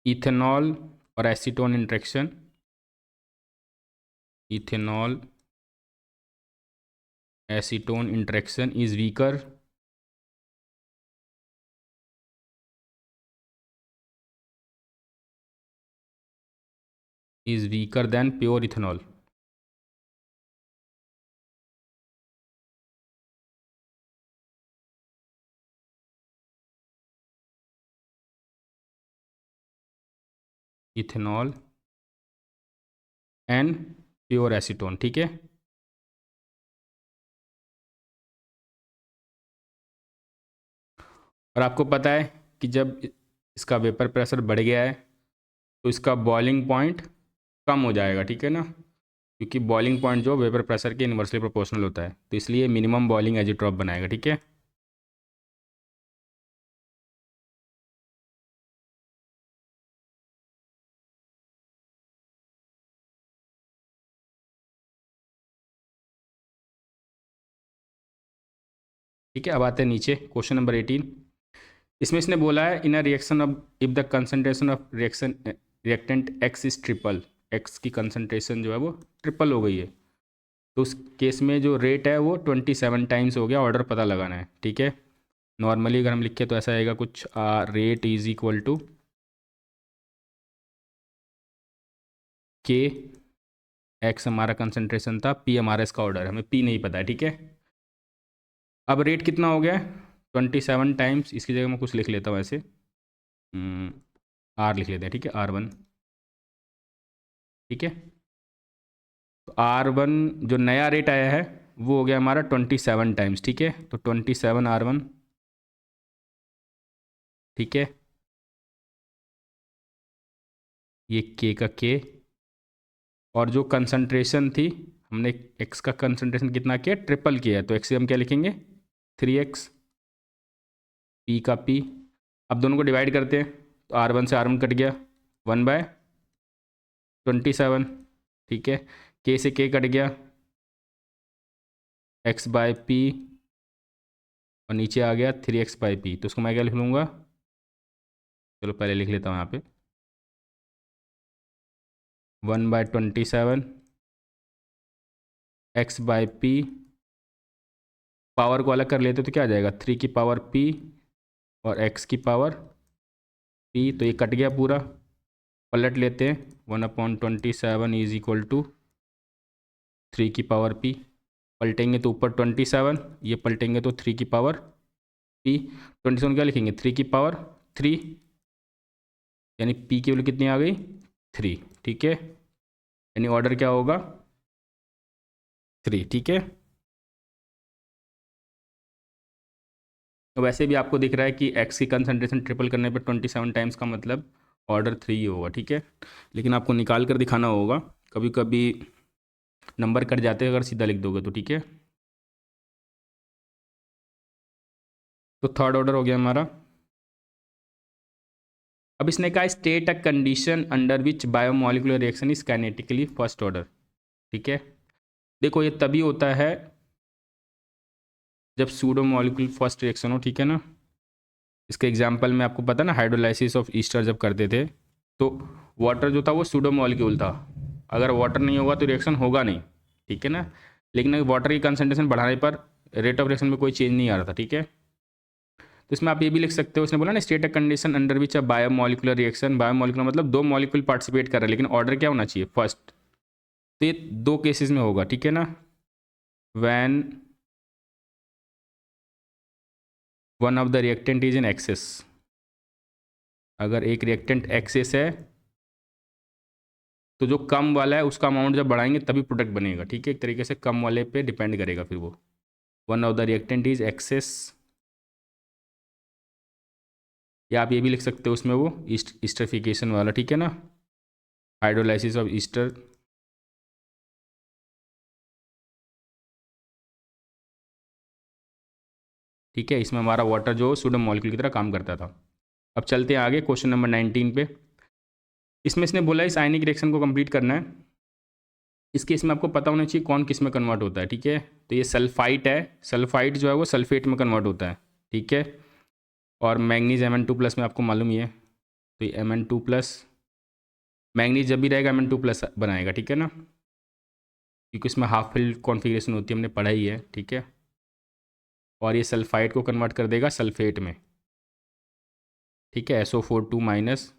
इथेनॉल और acetone interaction, ethanol acetone interaction is weaker then pure ethanol. Ethanol and pure acetone, ठीक है। और आपको पता है कि जब इसका वेपर प्रेशर बढ़ गया है तो इसका बॉइलिंग पॉइंट कम हो जाएगा, ठीक है ना, क्योंकि बॉइलिंग पॉइंट जो वेपर प्रेशर के इन्वर्सली प्रोपोर्शनल होता है, तो इसलिए मिनिमम बॉइलिंग एजिट्रॉप बनाएगा, ठीक है। ठीक है, अब आते हैं नीचे क्वेश्चन नंबर 18। इसमें इसने बोला है in a reaction of if the concentration of reactant X is triple, X की कंसंट्रेशन जो है वो ट्रिपल हो गई है, तो उस केस में जो रेट है वो 27 टाइम्स हो गया, ऑर्डर पता लगाना है। ठीक है, नॉर्मली अगर हम लिखें तो ऐसा आएगा कुछ, रेट इज इक्वल टू के, एक्स हमारा कंसंट्रेशन था, पी हमारा इसका ऑर्डर है, हमें पी नहीं पता है। ठीक है, अब रेट कितना हो गया 27 टाइम्स, इसकी जगह मैं कुछ लिख लेता हूँ ऐसे, आर लिख लेते हैं। ठीक है, R1। ठीक है, तो R1 जो नया रेट आया है वो हो गया हमारा 27 टाइम्स। ठीक है, तो 27 R1। ठीक है, ये के का के, और जो कंसंट्रेशन थी हमने एक्स का कंसंट्रेशन कितना किया, ट्रिपल किया है, तो एक्स से हम क्या लिखेंगे 3x, पी का पी। अब दोनों को डिवाइड करते हैं, तो R1 से R1 कट गया, 1/27। ठीक है, के से के कट गया, x/p, और नीचे आ गया 3x/p, तो उसको मैं क्या लिख लूँगा, चलो पहले लिख लेता हूँ यहाँ पे 1/27 x/p, पावर को अलग कर लेते तो क्या आ जाएगा 3 की पावर p और x की पावर p, तो ये कट गया पूरा, पलट लेते हैं 1/27 इज इक्वल टू 3 की पावर p, पलटेंगे तो ऊपर 27, ये पलटेंगे तो 3 की पावर p, 27 क्या लिखेंगे 3 की पावर 3, यानी p की वैल्यू कितनी आ गई 3। ठीक है, यानी ऑर्डर क्या होगा 3। ठीक है, तो वैसे भी आपको दिख रहा है कि x की कंसंट्रेशन ट्रिपल करने पर 27 टाइम्स का मतलब ऑर्डर 3 ही होगा। ठीक है, लेकिन आपको निकाल कर दिखाना होगा, कभी कभी नंबर कट जाते हैं अगर सीधा लिख दोगे तो। ठीक है, तो थर्ड ऑर्डर हो गया हमारा। अब इसने कहा state a condition under which biomolecular reaction is kinetically first order. ठीक है, देखो ये तभी होता है जब सूडो मॉलिक्यूल फर्स्ट रिएक्शन हो। ठीक है ना, इसका एग्जांपल में आपको पता ना, हाइड्रोलाइसिस ऑफ ईस्टर जब करते थे तो वाटर जो था वो सूडो मॉलिक्यूल था, अगर वाटर नहीं होगा तो रिएक्शन होगा नहीं। ठीक है ना, लेकिन वाटर की कंसंट्रेशन बढ़ाने पर रेट ऑफ रिएक्शन में कोई चेंज नहीं आ रहा था। ठीक है, तो इसमें आप ये भी लिख सकते हो, उसने बोला ना state a condition under which a biomolecular reaction, biomolecular मतलब दो मॉलिक्यूल पार्टिसिपेट कर रहे हैं, लेकिन ऑर्डर क्या होना चाहिए फर्स्ट, तो ये दो केसेस में होगा। ठीक है ना, when one of the reactant is in excess, अगर एक रिएक्टेंट एक्सेस है तो जो कम वाला है उसका अमाउंट जब बढ़ाएंगे तभी प्रोडक्ट बनेगा। ठीक है, एक तरीके से कम वाले पे डिपेंड करेगा फिर वो, one of the reactant is excess, या आप ये भी लिख सकते हो उसमें वो ईस्टरिफिकेशन वाला। ठीक है ना, हाइड्रोलाइसिस ऑफ ईस्टर। ठीक है, इसमें हमारा वाटर जो सोडियम मॉलिक्यूल की तरह काम करता था। अब चलते हैं आगे क्वेश्चन नंबर 19 पे। इसमें इसने बोला इस आयनिक रिएक्शन को कंप्लीट करना है, इस केस में आपको पता होना चाहिए कौन किस में कन्वर्ट होता है। ठीक है, तो ये सल्फाइट है, सल्फाइट जो है वो सल्फेट में कन्वर्ट होता है। ठीक है, और मैंगनीज Mn2+ में आपको मालूम ही है, तो ये Mn2+, मैंगनीज जब भी रहेगा Mn2+ बनाएगा। ठीक है ना, क्योंकि इसमें हाफ फिल कॉन्फ़िगरेशन होती है, हमने पढ़ा ही है। ठीक है, और ये सल्फाइड को कन्वर्ट कर देगा सल्फेट में। ठीक है, SO4 2-,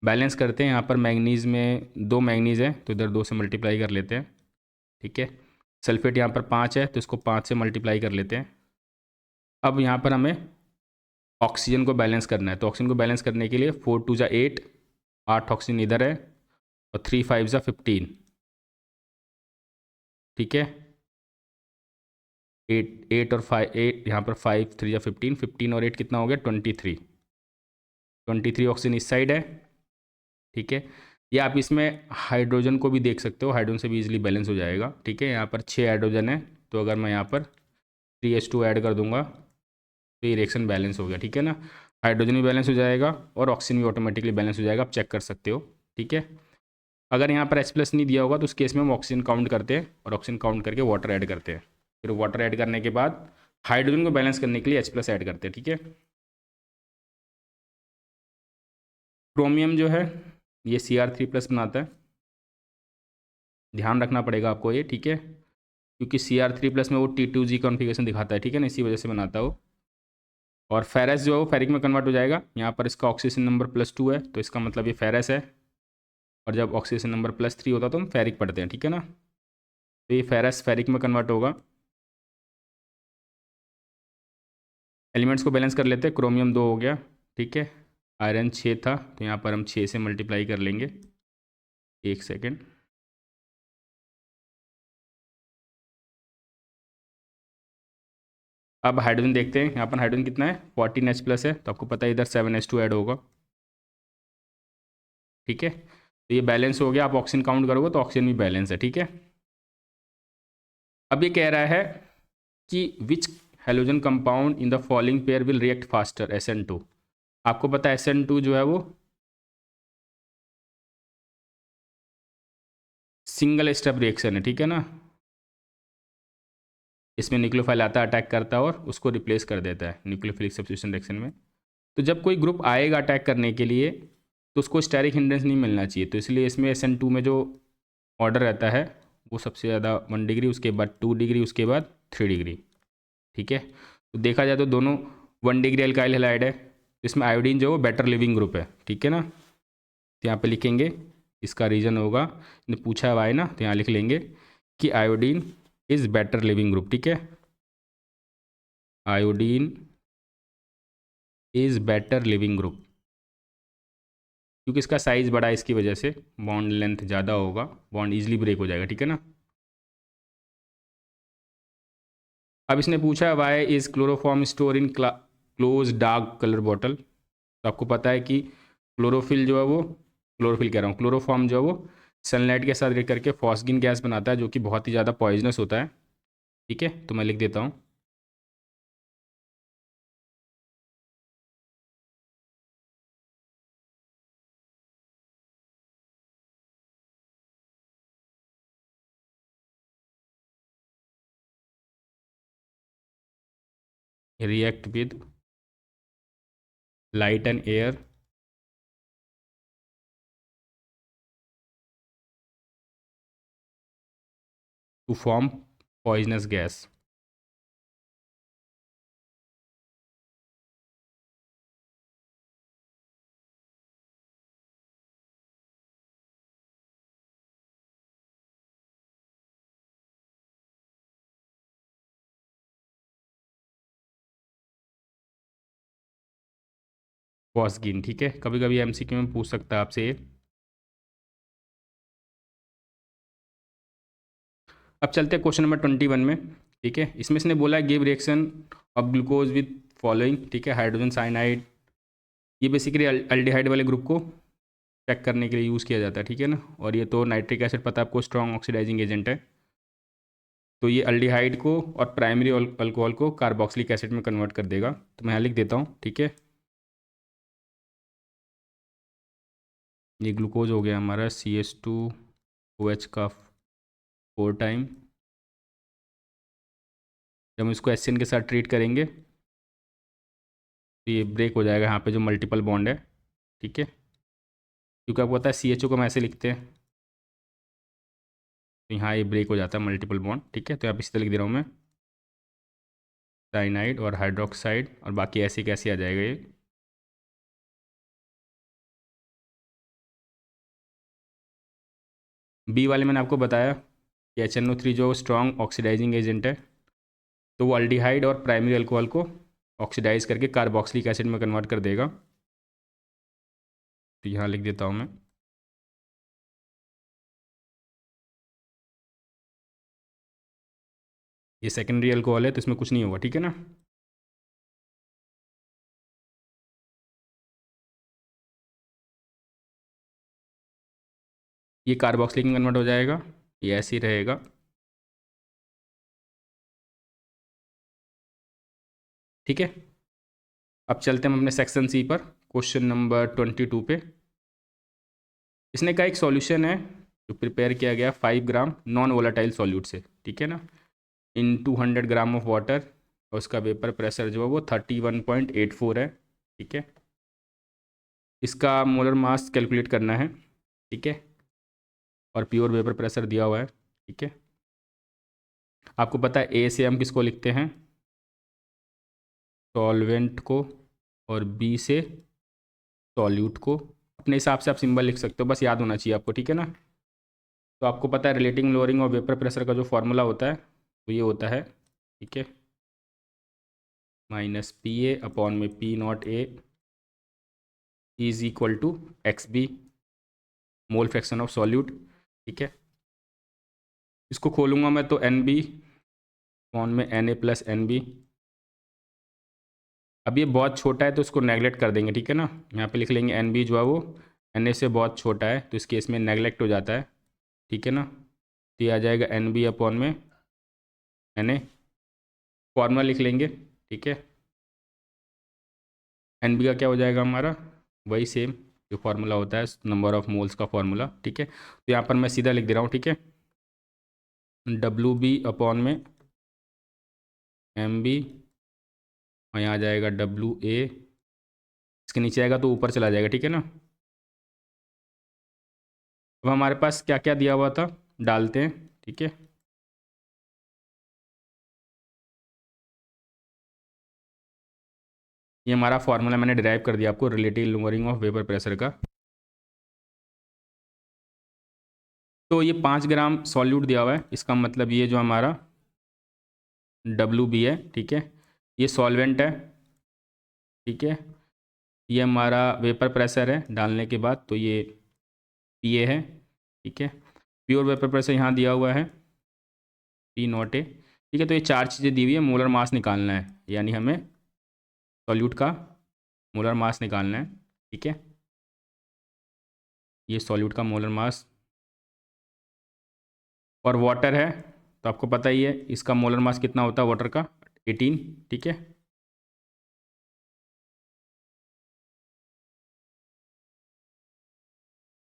बैलेंस करते हैं, यहाँ पर मैंगनीज में 2 मैंगनीज है तो इधर 2 से मल्टीप्लाई कर लेते हैं। ठीक है, सल्फेट यहाँ पर 5 है तो इसको 5 से मल्टीप्लाई कर लेते हैं। अब यहाँ पर हमें ऑक्सीजन को बैलेंस करना है, तो ऑक्सीजन को बैलेंस करने के लिए 4 × 2 = 8, 8 ऑक्सीजन इधर है और 3 × 5 = 15। ठीक है, 8 और 5, 8 यहाँ पर 5 3 × 15, 15 और 8 कितना हो गया 23, 23 ऑक्सीजन इस साइड है। ठीक है, या आप इसमें हाइड्रोजन को भी देख सकते हो, हाइड्रोजन से भी इजीली बैलेंस हो जाएगा। ठीक है, यहाँ पर 6 हाइड्रोजन है तो अगर मैं यहाँ पर 3H2 ऐड कर दूंगा तो ये रिएक्शन बैलेंस हो गया। ठीक है ना, हाइड्रोजन भी बैलेंस हो जाएगा और ऑक्सीजन भी ऑटोमेटिकली बैलेंस हो जाएगा, आप चेक कर सकते हो। ठीक है, अगर यहाँ पर H+ नहीं दिया होगा तो उस केस में हम ऑक्सीजन काउंट करते हैं और ऑक्सीजन काउंट करके वाटर ऐड करते हैं। फिर वाटर ऐड करने के बाद हाइड्रोजन को बैलेंस करने के लिए H+ ऐड करते हैं, ठीक है। क्रोमियम जो है ये Cr3+ बनाता है, ध्यान रखना पड़ेगा आपको ये, ठीक है, क्योंकि Cr3+ में वो T2G कॉन्फ़िगरेशन दिखाता है, ठीक है ना, इसी वजह से बनाता है वो। और फेरस जो है वो फेरिक में कन्वर्ट हो जाएगा। यहाँ पर इसका ऑक्सीजन नंबर +2 है, तो इसका मतलब ये फेरस है, और जब ऑक्सीजन नंबर +3 होता है तो हम फेरिक पढ़ते हैं, ठीक है ना। तो ये फेरस फेरिक में कन्वर्ट होगा। एलिमेंट्स को बैलेंस कर लेते हैं। क्रोमियम 2 हो गया, ठीक है। आयरन 6 था, तो यहाँ पर हम 6 से मल्टीप्लाई कर लेंगे। एक सेकेंड। अब हाइड्रोजन देखते हैं, यहाँ पर हाइड्रोजन कितना है, 14H+ है, तो आपको पता है इधर 7H2 ऐड होगा, ठीक है। तो ये बैलेंस हो गया। आप ऑक्सीजन काउंट करोगे तो ऑक्सीजन भी बैलेंस है, ठीक है। अब ये कह रहा है कि विच halogen compound in the following pair will react faster, SN2। आपको पता है SN2 जो है वो सिंगल स्टेप रिएक्शन है, ठीक है ना। इसमें न्यूक्लियोफाइल आता है, अटैक करता है और उसको रिप्लेस कर देता है न्यूक्लियोफिलिक सब्स्टिट्यूशन रिएक्शन में। तो जब कोई ग्रुप आएगा अटैक करने के लिए तो उसको स्टेरिक हिंड्रेंस नहीं मिलना चाहिए, तो इसलिए इसमें SN2 में जो ऑर्डर रहता है वो सबसे ज़्यादा 1 डिग्री, उसके बाद 2 डिग्री, उसके बाद 3 डिग्री, ठीक है। तो देखा जाए तो दोनों 1 डिग्री अल्काइल हैलाइड है। इसमें आयोडीन जो है वो बेटर लिविंग ग्रुप है, ठीक है ना। तो यहाँ पे लिखेंगे, इसका रीज़न होगा, ने पूछा हुआ है ना, तो यहाँ लिख लेंगे कि iodine is better leaving group, ठीक है। Iodine is better leaving group, क्योंकि इसका साइज़ बड़ा है, इसकी वजह से बॉन्ड लेंथ ज़्यादा होगा, बॉन्ड ईजिली ब्रेक हो जाएगा, ठीक है ना। अब इसने पूछा why is chloroform store in close dark colour bottle. तो आपको पता है कि क्लोरोफिल जो है वो, क्लोरोफिल कह रहा हूँ, क्लोरोफॉर्म जो है वो सनलाइट के साथ रिएक्ट करके फॉस्गिन गैस बनाता है, जो कि बहुत ही ज़्यादा पॉइजनस होता है, ठीक है। तो मैं लिख देता हूँ, react with light and air to form poisonous gas. Phosgene, ठीक है, कभी कभी MCQ में पूछ सकता है आपसे ये। अब चलते हैं क्वेश्चन नंबर 21 में, ठीक है। इसमें इसने बोला है give reaction of glucose with following, ठीक है, हाइड्रोजन साइनाइड। ये बेसिकली अल्डिहाइड वाले ग्रुप को चेक करने के लिए यूज़ किया जाता है, ठीक है ना। और ये तो नाइट्रिक एसिड पता है आपको, स्ट्रॉन्ग ऑक्सीडाइजिंग एजेंट है। तो ये अल्डिहाइड को और प्राइमरी अल्कोहल को कार्बोक्सिलिक एसिड में कन्वर्ट कर देगा। तो मैं यहाँ लिख देता हूँ, ठीक है। ये ग्लूकोज हो गया हमारा CH2OH का 4 टाइम। जब हम इसको HCN के साथ ट्रीट करेंगे तो ये ब्रेक हो जाएगा यहाँ पे जो मल्टीपल बॉन्ड है, ठीक है। क्योंकि आपको पता है CHO को हम ऐसे लिखते हैं, तो यहाँ ये ब्रेक हो जाता है मल्टीपल बॉन्ड, ठीक है। तो यहाँ पे इस तरह लिख दे रहा हूँ मैं, साइनाइड और हाइड्रोक्साइड, और बाकी ऐसे कैसे आ जाएगा ये। बी वाले मैंने आपको बताया कि HNO3 जो स्ट्रॉन्ग ऑक्सीडाइजिंग एजेंट है, तो वो अल्डिहाइड और प्राइमरी अल्कोहल को ऑक्सीडाइज करके कार्बोक्सिलिक एसिड में कन्वर्ट कर देगा। तो यहाँ लिख देता हूँ मैं, ये सेकेंडरी अल्कोहल है, तो इसमें कुछ नहीं होगा, ठीक है ना। ये कार्बोक्सिलिक में कन्वर्ट हो जाएगा, ये ऐसे ही रहेगा, ठीक है। अब चलते हैं हम अपने सेक्शन सी पर, क्वेश्चन नंबर 22 पे। इसने कहा एक सॉल्यूशन है जो प्रिपेयर किया गया 5 ग्राम नॉन वोलाटाइल सॉल्यूट से, ठीक है ना। इन 200 ग्राम ऑफ वाटर, और उसका वेपर प्रेशर जो है वो 31.84 है। ठीक है, इसका मोलर मास कैलकुलेट करना है। ठीक है, और प्योर वेपर प्रेशर दिया हुआ है। ठीक है, आपको पता है ए से हम किसको लिखते हैं, सॉल्वेंट को, और बी से सॉल्यूट को। अपने हिसाब से आप सिंबल लिख सकते हो, बस याद होना चाहिए आपको। ठीक है ना, तो आपको पता है रिलेटिव लोअरिंग और वेपर प्रेशर का जो फॉर्मूला होता है वो ये होता है। ठीक है, माइनस पी ए अपॉन में P naught A is equal to X B, mole fraction of solute. ठीक है, इसको खोलूँगा मैं तो एन बी अपॉन में N A plus N B. अब ये बहुत छोटा है तो इसको नेगलेक्ट कर देंगे। ठीक है ना, यहाँ पे लिख लेंगे एन बी जो है वो एन ए से बहुत छोटा है, तो इस केस में नेगलेक्ट हो जाता है। ठीक है ना, तो ये आ जाएगा एन बी अपॉन में एन ए, फॉर्मूला लिख लेंगे। ठीक है, एन बी का क्या हो जाएगा हमारा, वही सेम जो फार्मूला होता है नंबर ऑफ मोल्स का फार्मूला। ठीक है, तो यहाँ पर मैं सीधा लिख दे रहा हूँ। ठीक है, डब्ल्यू बी अपॉन में एम बी, और यहाँ आ जाएगा डब्ल्यू ए, इसके नीचे आएगा तो ऊपर चला जाएगा। ठीक है ना, अब हमारे पास क्या क्या दिया हुआ था डालते हैं। ठीक है, ये हमारा फार्मूला मैंने डिराइव कर दिया आपको relative lowering of vapour pressure का। तो ये 5 ग्राम सॉल्यूट दिया हुआ है, इसका मतलब ये जो हमारा डब्ल्यू बी है। ठीक है, ये सॉल्वेंट है। ठीक है, ये हमारा वेपर प्रेशर है डालने के बाद, तो ये पी ए है। ठीक है, प्योर वेपर प्रेशर यहाँ दिया हुआ है पी नॉट ए। ठीक है, तो ये 4 चीज़ें दी हुई है, मोलर मास निकालना है, यानी हमें सॉल्यूट का मोलर मास निकालना है। ठीक है, ये सॉल्यूट का मोलर मास, और वाटर है तो आपको पता ही है इसका मोलर मास कितना होता है वाटर का, 18। ठीक है,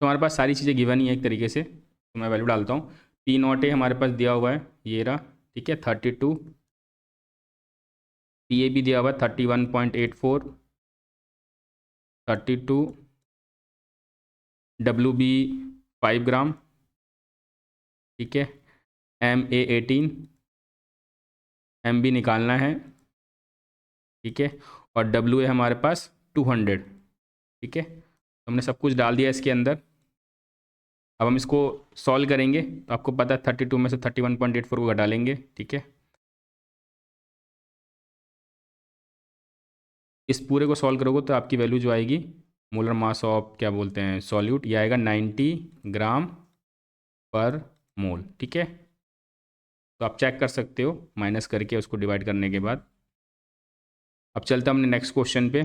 तो हमारे पास सारी चीज़ें गिवन ही है एक तरीके से, तो मैं वैल्यू डालता हूँ। पी नॉट ए हमारे पास दिया हुआ है ये रहा। ठीक है, 32, पी ए भी दिया हुआ है 31.84, 32, डब्ल्यू बी 5 ग्राम। ठीक है, एम ए 18, एम बी निकालना है। ठीक है, और डब्ल्यू ए हमारे पास 200। ठीक है, तो हमने सब कुछ डाल दिया इसके अंदर। अब हम इसको सॉल्व करेंगे, तो आपको पता है 32 में से 31.84 को घटा लेंगे। ठीक है, इस पूरे को सॉल्व करोगे तो आपकी वैल्यू जो आएगी मोलर मास ऑफ क्या बोलते हैं सॉल्यूट, ये आएगा 90 ग्राम पर मोल। ठीक है, तो आप चेक कर सकते हो माइनस करके उसको डिवाइड करने के बाद। अब चलते हैं हमने नेक्स्ट क्वेश्चन पे।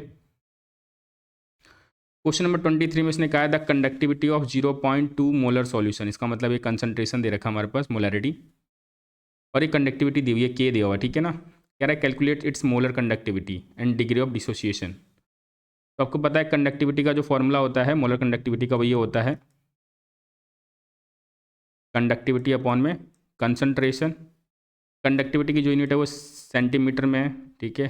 क्वेश्चन नंबर 23 में इसने कहा है the conductivity of 0.2 molar solution, इसका मतलब ये कंसंट्रेशन दे रखा है हमारे पास मोलैरिटी, और ये कंडक्टिविटी दी हुई है के दिया हुआ। ठीक है ना, कह रहा है calculate its molar conductivity and degree of dissociation. तो आपको पता है कंडक्टिविटी का जो फॉर्मूला होता है मोलर कंडक्टिविटी का, वो ये होता है कंडक्टिविटी अपॉन में कंसंट्रेशन। कंडक्टिविटी की जो यूनिट है वो सेंटीमीटर में है। ठीक है,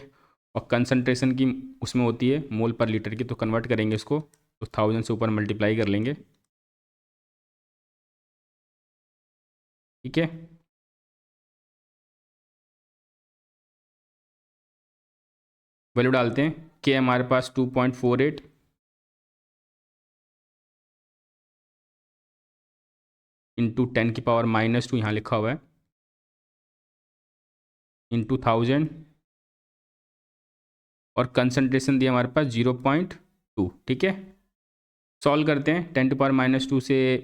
और कंसंट्रेशन की उसमें होती है मोल पर लीटर की, तो कन्वर्ट करेंगे इसको तो 1000 से ऊपर मल्टीप्लाई कर लेंगे। ठीक है, वैल्यू डालते हैं। के हमारे पास 2.48 इंटू 10⁻⁻2 यहाँ लिखा हुआ है, इंटू 1000, और कंसंट्रेशन दिया हमारे पास 0.2। ठीक है, सॉल्व करते हैं। 10⁻⁻2 से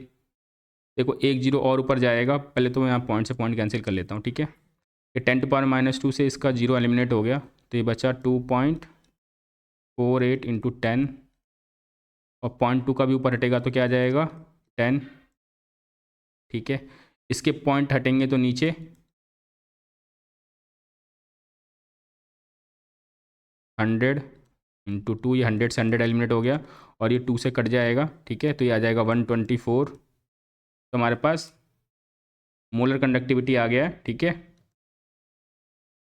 देखो एक जीरो और ऊपर जाएगा, पहले तो मैं यहाँ पॉइंट से पॉइंट कैंसिल कर लेता हूँ। ठीक है, ये 10⁻⁻2 से इसका जीरो एलिमिनेट हो गया, तो ये बचा 2.48 इंटू 10, और 0.2 का भी ऊपर हटेगा तो क्या आ जाएगा 10। ठीक है, इसके पॉइंट हटेंगे तो नीचे 100 इंटू 2, ये 100 से 100 एलिमिनेट हो गया, और ये 2 से कट जाएगा। ठीक है, तो ये आ जाएगा 124। तो हमारे पास मोलर कंडक्टिविटी आ गया है। ठीक है,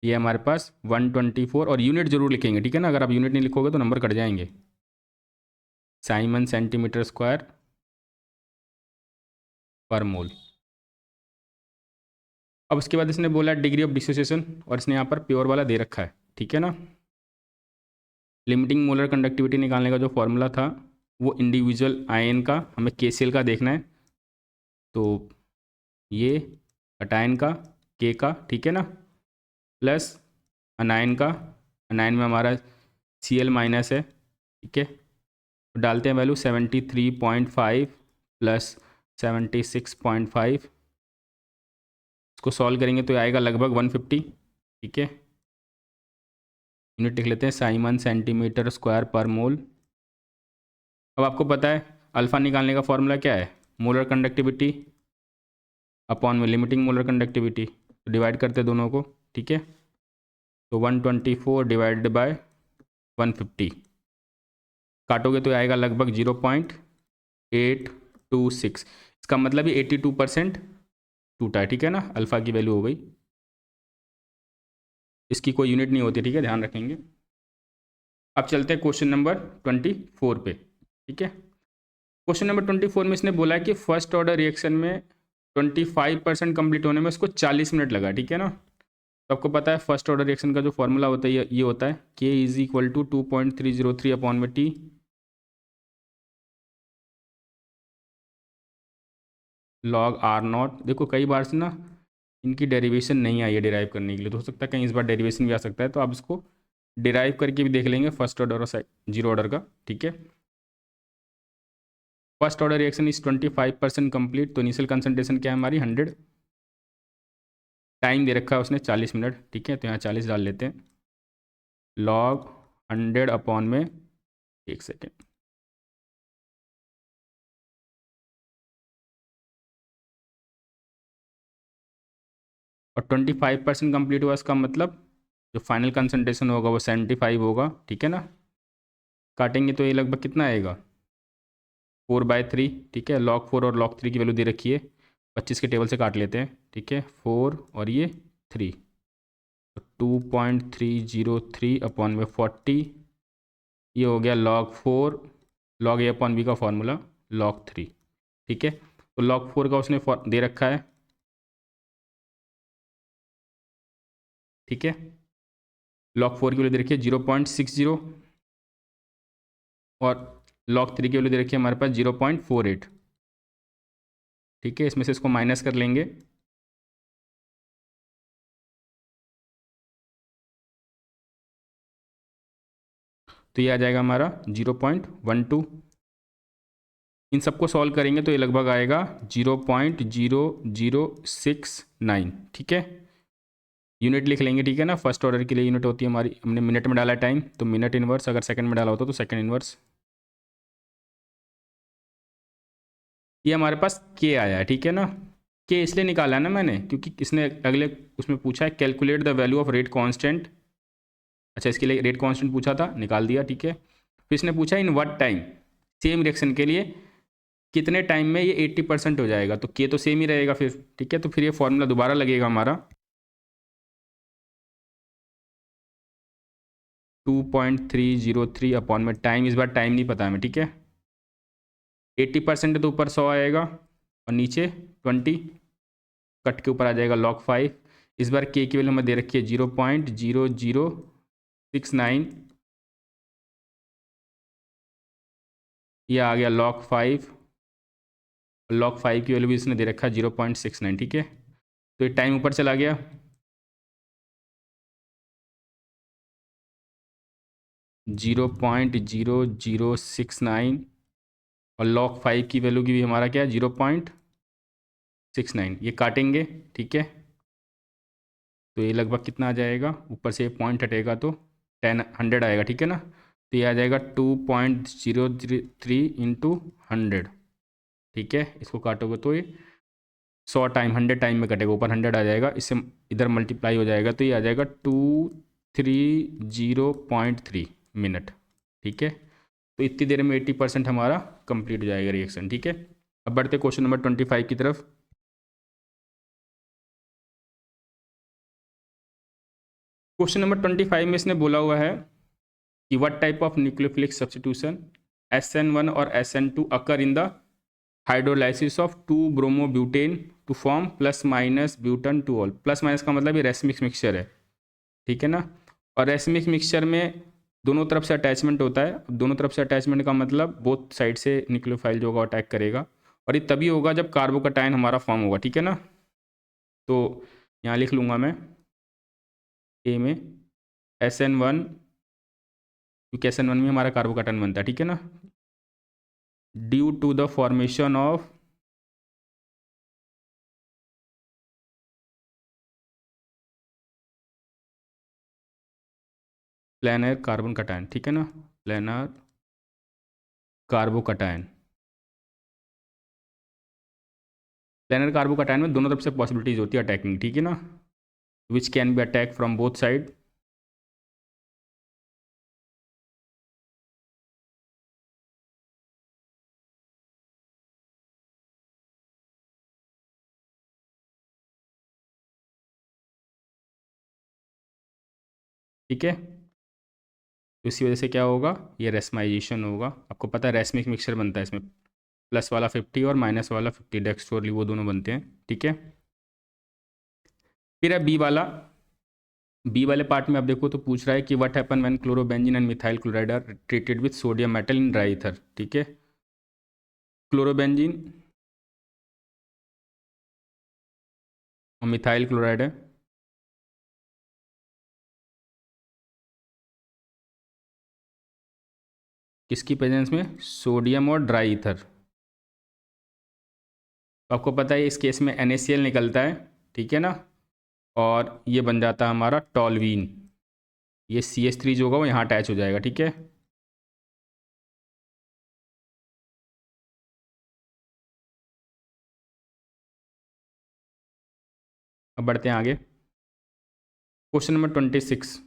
ये हमारे पास 124 और यूनिट जरूर लिखेंगे, ठीक है ना, अगर आप यूनिट नहीं लिखोगे तो नंबर कट जाएंगे। साइमन सेंटीमीटर स्क्वायर पर मोल। अब उसके बाद इसने बोला डिग्री ऑफ डिसोसिएशन, और इसने यहाँ पर प्योर वाला दे रखा है, ठीक है ना। लिमिटिंग मोलर कंडक्टिविटी निकालने का जो फॉर्मूला था वो इंडिविजुअल आयन का हमें केसीएल का देखना है, तो ये अटायन का के का, ठीक है ना, प्लस अनायन का, अनायन में हमारा Cl माइनस है, ठीक है। तो डालते हैं वैल्यू 73.5 प्लस 76.5, इसको सॉल्व करेंगे तो आएगा लगभग 150, ठीक है। यूनिट लिख लेते हैं साइमन सेंटीमीटर स्क्वायर पर मोल। अब आपको पता है अल्फ़ा निकालने का फॉर्मूला क्या है, मोलर कंडक्टिविटी अपॉन में लिमिटिंग मोलर कंडक्टिविटी, तो डिवाइड करते हैं दोनों को, ठीक है। तो 124 डिवाइडेड बाय 150 काटोगे तो आएगा लगभग 0.826, इसका मतलब ही 82% टूटा है, ठीक है ना, अल्फ़ा की वैल्यू हो गई। इसकी कोई यूनिट नहीं होती, ठीक है, ध्यान रखेंगे। अब चलते हैं क्वेश्चन नंबर 24 पे, ठीक है। क्वेश्चन नंबर 24 में इसने बोला है कि फर्स्ट ऑर्डर रिएक्शन में 25% कंप्लीट होने में उसको 40 मिनट लगा, ठीक है ना। तो आपको पता है फर्स्ट ऑर्डर रिएक्शन का जो फॉर्मूला होता है ये होता है के इज इक्वल टू 2.303 अपॉन में टी, लॉग आर नॉट। देखो कई बार से ना इनकी डेरिवेशन नहीं आई है डिराइव करने के लिए, तो हो सकता है कहीं इस बार डेरिवेशन भी आ सकता है, तो आप इसको डिराइव करके भी देख लेंगे फर्स्ट ऑर्डर और जीरो ऑर्डर का, ठीक है। First order reaction is 25% complete, तो इनिशियल कंसंट्रेशन क्या है हमारी 100, टाइम दे रखा है उसने 40 मिनट, ठीक है, तो यहाँ 40 डाल लेते हैं, लॉग 100 अपॉन में 1 सेकेंड। और 25% कंप्लीट हुआ, इसका मतलब जो फाइनल कंसंट्रेशन होगा वो 75 होगा, ठीक है ना। काटेंगे तो ये लगभग कितना आएगा 4/3, ठीक है। लॉग 4 और लॉग 3 की वैल्यू दे रखी है, 25 के टेबल से काट लेते हैं, ठीक है, 4 और ये 3, तो 2.303 अपॉन में 40, ये हो गया log 4, log ए अपॉन बी का फॉर्मूला log 3, ठीक है। तो log 4 का उसने दे रखा है, ठीक है। log 4 की वैल्यू दे रखी है 0.60 और log 3 की वैल्यू दे रखी है हमारे पास 0.48, ठीक है। इसमें से इसको माइनस कर लेंगे, तो ये आ जाएगा हमारा 0.12। इन सबको सॉल्व करेंगे तो ये लगभग आएगा 0.0069, ठीक है। यूनिट लिख लेंगे, ठीक है ना, फर्स्ट ऑर्डर के लिए यूनिट होती है हमारी, हमने मिनट में डाला टाइम तो मिनट इनवर्स, अगर सेकंड में डाला होता तो सेकंड इनवर्स। ये हमारे पास के आया है, ठीक है ना। के इसलिए निकाला है ना मैंने क्योंकि इसने अगले उसमें पूछा है calculate the value of rate constant, अच्छा इसके लिए रेट कांस्टेंट पूछा था, निकाल दिया, ठीक है। फिर इसने पूछा in what time, same reaction के लिए कितने टाइम में ये 80% हो जाएगा, तो के तो सेम ही रहेगा फिर, ठीक है। तो फिर ये फॉर्मूला दोबारा लगेगा हमारा 2.303 अपॉन में टाइम, इस बार टाइम नहीं पता हमें, ठीक है। 80% तो ऊपर 100 आएगा और नीचे 20, कट के ऊपर आ जाएगा log 5। इस बार के की वैल्यू हमें दे रखी है 0.0069, ये आ गया log 5, log 5 की वैल्यू भी इसने दे रखा है 0.69, ठीक है। तो ये टाइम ऊपर चला गया, 0.0069 और log 5 की वैल्यू की भी हमारा क्या है 0.69, ये काटेंगे, ठीक है। तो ये लगभग कितना आ जाएगा, ऊपर से पॉइंट हटेगा तो 100 आएगा, ठीक है ना। तो ये आ जाएगा 2.003 इंटू 100, ठीक है। इसको काटोगे तो ये 100 टाइम 100 टाइम में कटेगा, ऊपर 100 आ जाएगा, इससे इधर मल्टीप्लाई हो जाएगा तो ये आ जाएगा 230.3 मिनट, ठीक है। तो इतनी देर में 80% हमारा कंप्लीट हो जाएगा रिएक्शन, ठीक है। अब बढ़ते क्वेश्चन नंबर 25 की तरफ। क्वेश्चन नंबर 25 में इसने बोला हुआ है कि what type of nucleophilic substitution SN1 और SN2 occur in the hydrolysis of 2 bromobutane to form plus minus butan two ol. Plus minus का मतलब ये रेसमिक मिक्सचर है, ठीक है ना। और रेसमिक मिक्सचर में दोनों तरफ से अटैचमेंट होता है। दोनों तरफ से अटैचमेंट का मतलब बोथ साइड से न्यूक्लियोफाइल जो होगा अटैक करेगा, और ये तभी होगा जब कार्बोकटायन हमारा फॉर्म होगा, ठीक है ना। तो यहाँ लिख लूँगा मैं ए में SN1, क्योंकि SN1 में हमारा कार्बोकटायन बनता है, ठीक है ना। Due to the formation of planar carbon cation, ठीक है ना, प्लेनर कार्बोकटायन। प्लेनर कार्बोकटायन में दोनों तरफ से पॉसिबिलिटीज होती है अटैकिंग, ठीक है ना, which can be attack from both side. ठीक है, तो इसी वजह से क्या होगा, ये रेसमाइजेशन होगा। आपको पता है रेसमिक मिक्सचर बनता है इसमें, प्लस वाला 50 और माइनस वाला 50 डेक्सट्रोरली वो दोनों बनते हैं, ठीक है। फिर है बी वाले पार्ट में आप देखो तो पूछ रहा है कि what happen when chlorobenzene and methyl chloride are treated with sodium metal in dry ether, ठीक है। क्लोरोबेंजीन और मिथाइल क्लोराइड है, किसकी प्रेजेंस में, सोडियम और ड्राई ईथर। तो आपको पता है इस केस में NaCl निकलता है, ठीक है ना, और ये बन जाता है हमारा टॉलवीन। ये CH3 जो होगा वो यहाँ अटैच हो जाएगा, ठीक है। अब बढ़ते हैं आगे, क्वेश्चन नंबर 26।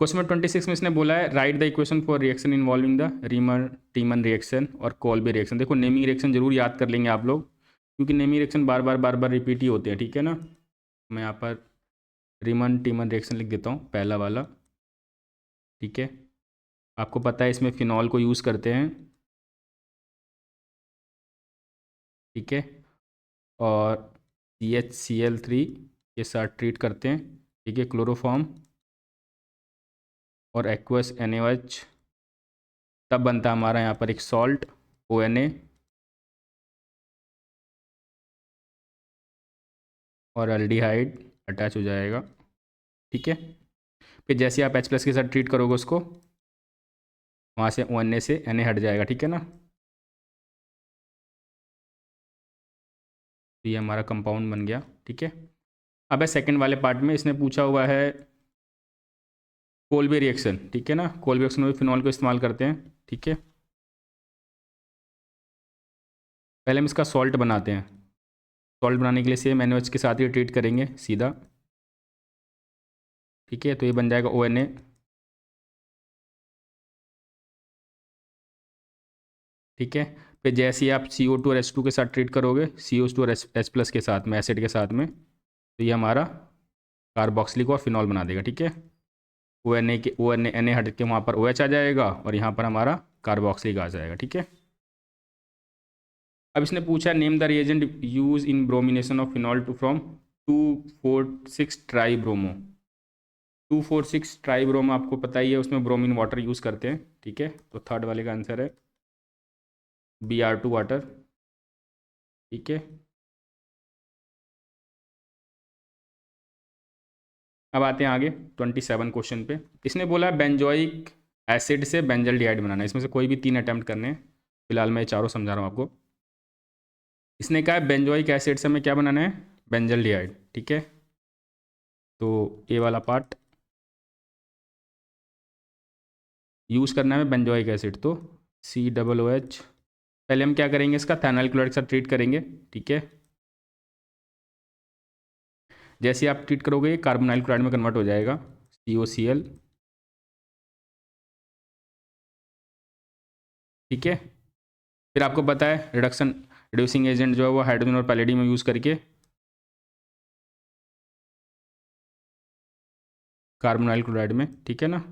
क्वेश्चन नंबर 26 में इसने बोला है write the equation for reaction involving the Reimer Tiemann reaction और कोल्बे रिएक्शन। देखो नेमिंग रिएक्शन जरूर याद कर लेंगे आप लोग, क्योंकि नेमिंग रिएक्शन बार बार रिपीट ही होते हैं, ठीक है ना। मैं यहाँ पर रीमन टीमन रिएक्शन लिख देता हूँ, पहला वाला, ठीक है। आपको पता है इसमें फिनॉल को यूज़ करते हैं, ठीक है, और CHCl3 के साथ ट्रीट करते हैं, ठीक है, क्लोरोफॉर्म और एक्वस NaOH, तब बनता है हमारा यहाँ पर एक सॉल्ट ONA और एल्डिहाइड अटैच हो जाएगा, ठीक है। फिर जैसे आप H+ के साथ ट्रीट करोगे उसको, वहाँ से ONA से Na हट जाएगा, ठीक है ना। तो ये हमारा कंपाउंड बन गया, ठीक है। अब है सेकंड वाले पार्ट में इसने पूछा हुआ है कोल्बे रिएक्शन, ठीक है ना। कोल्बे रिएक्शन में फिनॉल को इस्तेमाल करते हैं, ठीक है। पहले हम इसका सॉल्ट बनाते हैं। सॉल्ट बनाने के लिए सेम NaOH के साथ ही ट्रीट करेंगे सीधा, ठीक है। तो ये बन जाएगा ONA, ठीक है। फिर जैसे ही आप CO2 और H2 के साथ ट्रीट करोगे, CO2 और H+ के साथ में, एसिड के साथ में, तो ये हमारा कार्बोक्सिलिक और फिनॉल बना देगा, ठीक है। ONA के Na हट के वहाँ पर OH आ जाएगा और यहाँ पर हमारा कार्बोक्सिलिक आ जाएगा, ठीक है। अब इसने पूछा name the reagent use in bromination of phenol to from 2,4,6 tri bromo. 2,4,6 tri bromo आपको पता ही है, उसमें ब्रोमीन वाटर यूज़ करते हैं, ठीक है। तो थर्ड वाले का आंसर है Br2 वाटर, ठीक है। अब आते हैं आगे 27 क्वेश्चन पे। इसने बोला बेंजोइक एसिड से बेंजल्डिहाइड बनाना है। इसमें से कोई भी 3 अटैम्प्ट करने हैं, फिलहाल मैं चारों समझा रहा हूँ आपको। इसने कहा है बेंजोइक एसिड से हमें क्या बनाना है, बेंजल्डिहाइड, ठीक है। तो ये वाला पार्ट यूज़ करना है बेंजोइक एसिड, तो COOH। पहले हम क्या करेंगे, इसका थैनाइल क्लोराइड के साथ ट्रीट करेंगे, ठीक है। जैसे आप ट्रीट करोगे ये कार्बोनाइल क्लोराइड में कन्वर्ट हो जाएगा, COCl, ठीक है। फिर आपको पता है रिड्यूसिंग एजेंट जो है वो हाइड्रोजन और पैलेडियम यूज़ करके कार्बोनाइल क्लोराइड में, ठीक है ना,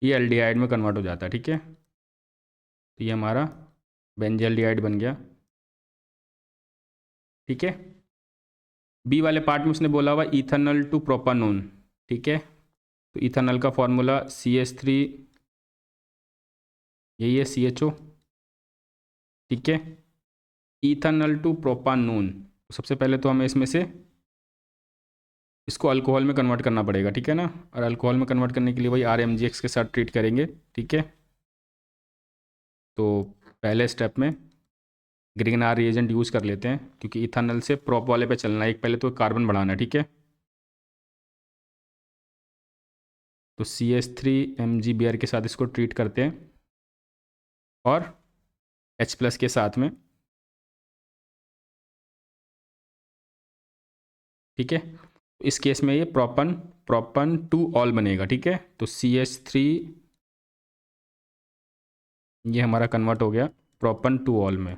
ये एल्डिहाइड में कन्वर्ट हो जाता है, ठीक है। तो ये हमारा बेंजल्डिहाइड बन गया, ठीक है। बी वाले पार्ट में उसने बोला हुआ इथेनॉल टू प्रोपानोन, ठीक है। तो इथेनॉल का फॉर्मूला CH3, यही है CHO, ठीक है। इथेनॉल टू प्रोपानोन, सबसे पहले तो हमें इसमें से इसको अल्कोहल में कन्वर्ट करना पड़ेगा, ठीक है ना। और अल्कोहल में कन्वर्ट करने के लिए वही RMgx के साथ ट्रीट करेंगे, ठीक है। तो पहले स्टेप में ग्रिगनार रिएजेंट यूज़ कर लेते हैं, क्योंकि इथेनॉल से प्रोप वाले पे चलना है, एक पहले तो कार्बन बढ़ाना है, ठीक है। तो CH3MgBr के साथ इसको ट्रीट करते हैं और H+ के साथ में, ठीक है। इस केस में ये प्रोपन टू ऑल बनेगा, ठीक है। तो CH3 ये हमारा कन्वर्ट हो गया प्रोपन टू ऑल में,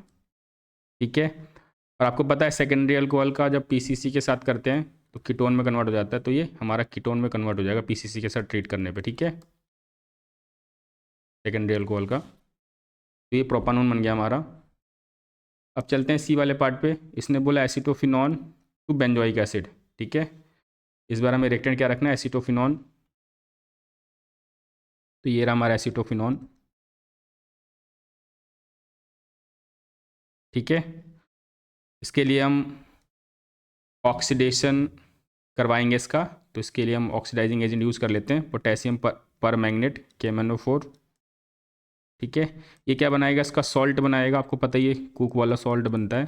ठीक है। और आपको पता है सेकेंडरी अल्कोहल का जब PCC के साथ करते हैं तो कीटोन में कन्वर्ट हो जाता है, तो ये हमारा कीटोन में कन्वर्ट हो जाएगा PCC के साथ ट्रीट करने पे, ठीक है, सेकेंडरी अल्कोहल का। तो ये प्रोपानोन बन गया हमारा। अब चलते हैं सी वाले पार्ट पे। इसने बोला एसिटोफिनॉन टू बेंजोइक एसिड, ठीक है। इस बार हमें रिएक्टेंट क्या रखना है, एसिटोफिनॉन। तो ये रहा हमारा एसिटोफिनॉन, ठीक है। इसके लिए हम ऑक्सीडेशन करवाएंगे इसका, तो इसके लिए हम ऑक्सीडाइजिंग एजेंट यूज़ कर लेते हैं, पोटेशियम पर मैग्नेट KMnO4, ठीक है। ये क्या बनाएगा, इसका सॉल्ट बनाएगा, आपको पता ही है कुक वाला सॉल्ट बनता है,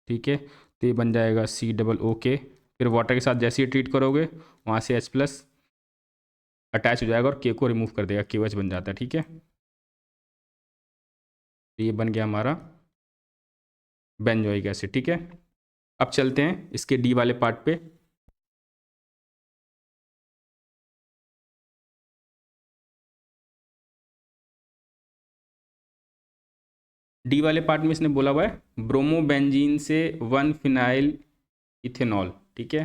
ठीक है। तो ये बन जाएगा COOK। फिर वाटर के साथ जैसे ही ट्रीट करोगे वहाँ से H+ अटैच हो जाएगा और K को रिमूव कर देगा, KOH बन जाता है, ठीक है। तो ये बन गया हमारा बेंजोइक एसिड, ठीक है। अब चलते हैं इसके डी वाले पार्ट पे। डी वाले पार्ट में इसने बोला हुआ है ब्रोमोबेंजीन से 1 फिनाइल इथेनॉल, ठीक है।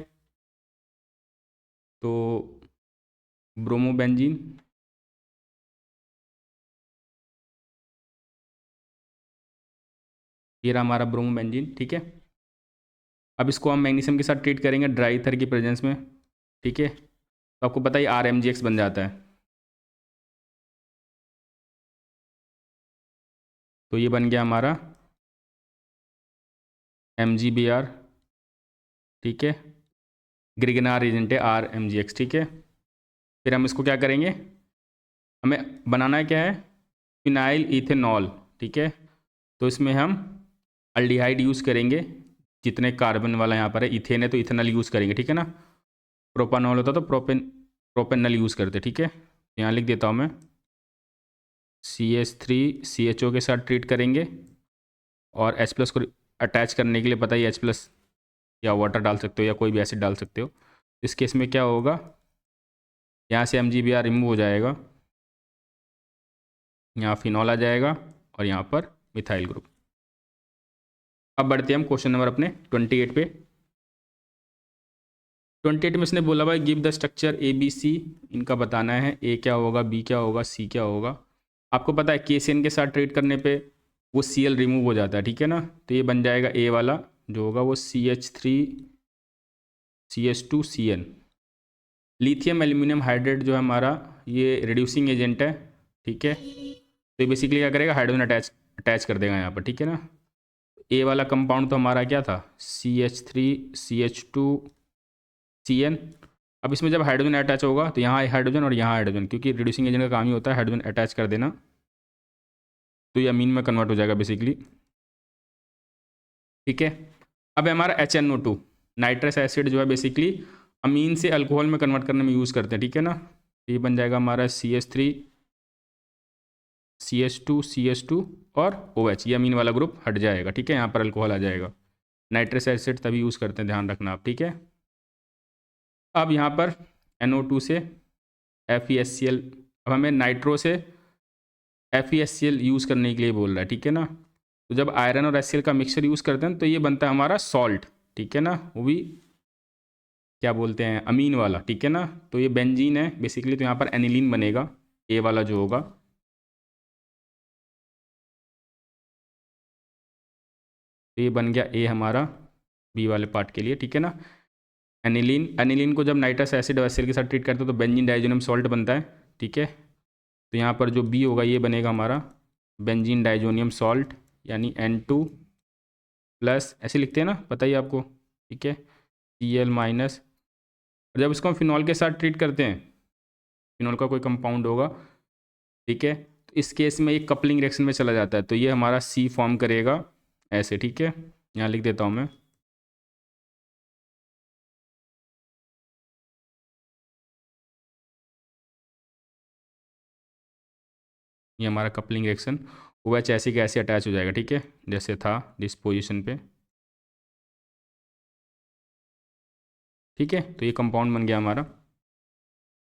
तो ब्रोमोबेंजीन, ये रहा हमारा ब्रोमोबेंजीन, ठीक है। अब इसको हम मैग्नीशियम के साथ ट्रीट करेंगे ड्राई ईथर की प्रेजेंस में, ठीक है। तो आपको पता ही RMgx बन जाता है। तो ये बन गया हमारा MgBr, ठीक है। ग्रिगनार एजेंट है RMgx, ठीक है। फिर हम इसको क्या करेंगे, हमें बनाना है क्या है, फिनाइल इथेनॉल, ठीक है। तो इसमें हम अल्डिहाइड यूज़ करेंगे, जितने कार्बन वाला यहाँ पर है, इथेन है तो इथेनॉल यूज़ करेंगे, ठीक है ना। प्रोपानॉल होता तो प्रोपेनॉल यूज़ करते, ठीक है। यहाँ लिख देता हूँ मैं, CH3CHO के साथ ट्रीट करेंगे और H+ को अटैच करने के लिए पता ही H+ या वाटर डाल सकते हो या कोई भी एसिड डाल सकते हो। इस केस में क्या होगा, यहाँ से MgBr रिमूव हो जाएगा, यहाँ फिनॉल आ जाएगा और यहाँ पर मिथाइल ग्रुप। अब बढ़ते हैं हम क्वेश्चन नंबर अपने 28 पे। 28 में इसने बोला भाई गिव द स्ट्रक्चर ABC, इनका बताना है, A क्या होगा, B क्या होगा, C क्या होगा। आपको पता है KCN के साथ ट्रीट करने पे वो Cl रिमूव हो जाता है, ठीक है ना। तो ये बन जाएगा A वाला जो होगा वो CH3CH2CN। लिथियम एल्यूमिनियम हाइड्रेट जो है हमारा ये रिड्यूसिंग एजेंट है, ठीक है। तो ये बेसिकली क्या करेगा, हाइड्रोजन अटैच कर देगा यहाँ पर, ठीक है ना। ए वाला कंपाउंड तो हमारा क्या था, CH3CH2CN। अब इसमें जब हाइड्रोजन अटैच होगा तो यहाँ हाइड्रोजन और यहाँ हाइड्रोजन, क्योंकि रिड्यूसिंग एजेंट का काम ही होता है हाइड्रोजन अटैच कर देना, तो ये अमीन में कन्वर्ट हो जाएगा बेसिकली, ठीक है। अब हमारा HNO2 नाइट्रस एसिड जो है बेसिकली अमीन से अल्कोहल में कन्वर्ट करने में यूज़ करते हैं, ठीक है ना। ये बन जाएगा हमारा CH3CH2CH2 और OH, ये अमीन वाला ग्रुप हट जाएगा, ठीक है। यहाँ पर अल्कोहल आ जाएगा। नाइट्रस एसिड तभी यूज़ करते हैं, ध्यान रखना आप, ठीक है। अब यहाँ पर NO2 से FeSCl, अब हमें नाइट्रो से FeSCl यूज़ करने के लिए बोल रहा है, ठीक है ना। तो जब आयरन और HCl का मिक्सचर यूज़ करते हैं तो ये बनता है हमारा सॉल्ट, ठीक है ना, वो भी क्या बोलते हैं अमीन वाला, ठीक है ना। तो ये बेंजीन है बेसिकली, तो यहाँ पर एनिलीन बनेगा, ए वाला जो होगा। तो ये बन गया ए हमारा बी वाले पार्ट के लिए, ठीक है ना। एनिलीन, एनिलीन को जब नाइट्रस एसिड और HCl के साथ ट्रीट करते हैं तो बेंजीन डाइजोनियम सॉल्ट बनता है, ठीक है। तो यहाँ पर जो बी होगा ये बनेगा हमारा बेंजीन डाइजोनियम सॉल्ट, यानी N2 प्लस, ऐसे लिखते हैं ना, पता ही आपको, ठीक है, Cl माइनस। और जब इसको हम फिनॉल के साथ ट्रीट करते हैं, फिनॉल का कोई कंपाउंड होगा, ठीक है, तो इस केस में एक कपलिंग रिएक्शन में चला जाता है, तो ये हमारा सी फॉर्म करेगा ऐसे, ठीक है। यहाँ लिख देता हूँ मैं, ये हमारा कपलिंग रिएक्शन OH ऐसे का ऐसे अटैच हो जाएगा, ठीक है, जैसे था जिस पोजीशन पे, ठीक है। तो ये कंपाउंड बन गया हमारा।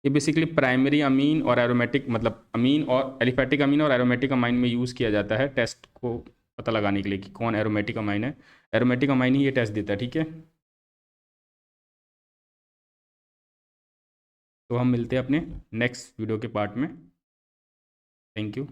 ये बेसिकली प्राइमरी अमीन और एरोमेटिक, मतलब अमीन और एलिफेटिक अमीन और एरोमेटिक अमाइन में यूज़ किया जाता है टेस्ट को पता लगाने के लिए कि कौन एरोमेटिक अमाइन है। एरोमेटिक अमाइन ही ये टेस्ट देता है, ठीक है। तो हम मिलते हैं अपने नेक्स्ट वीडियो के पार्ट में। Thank you.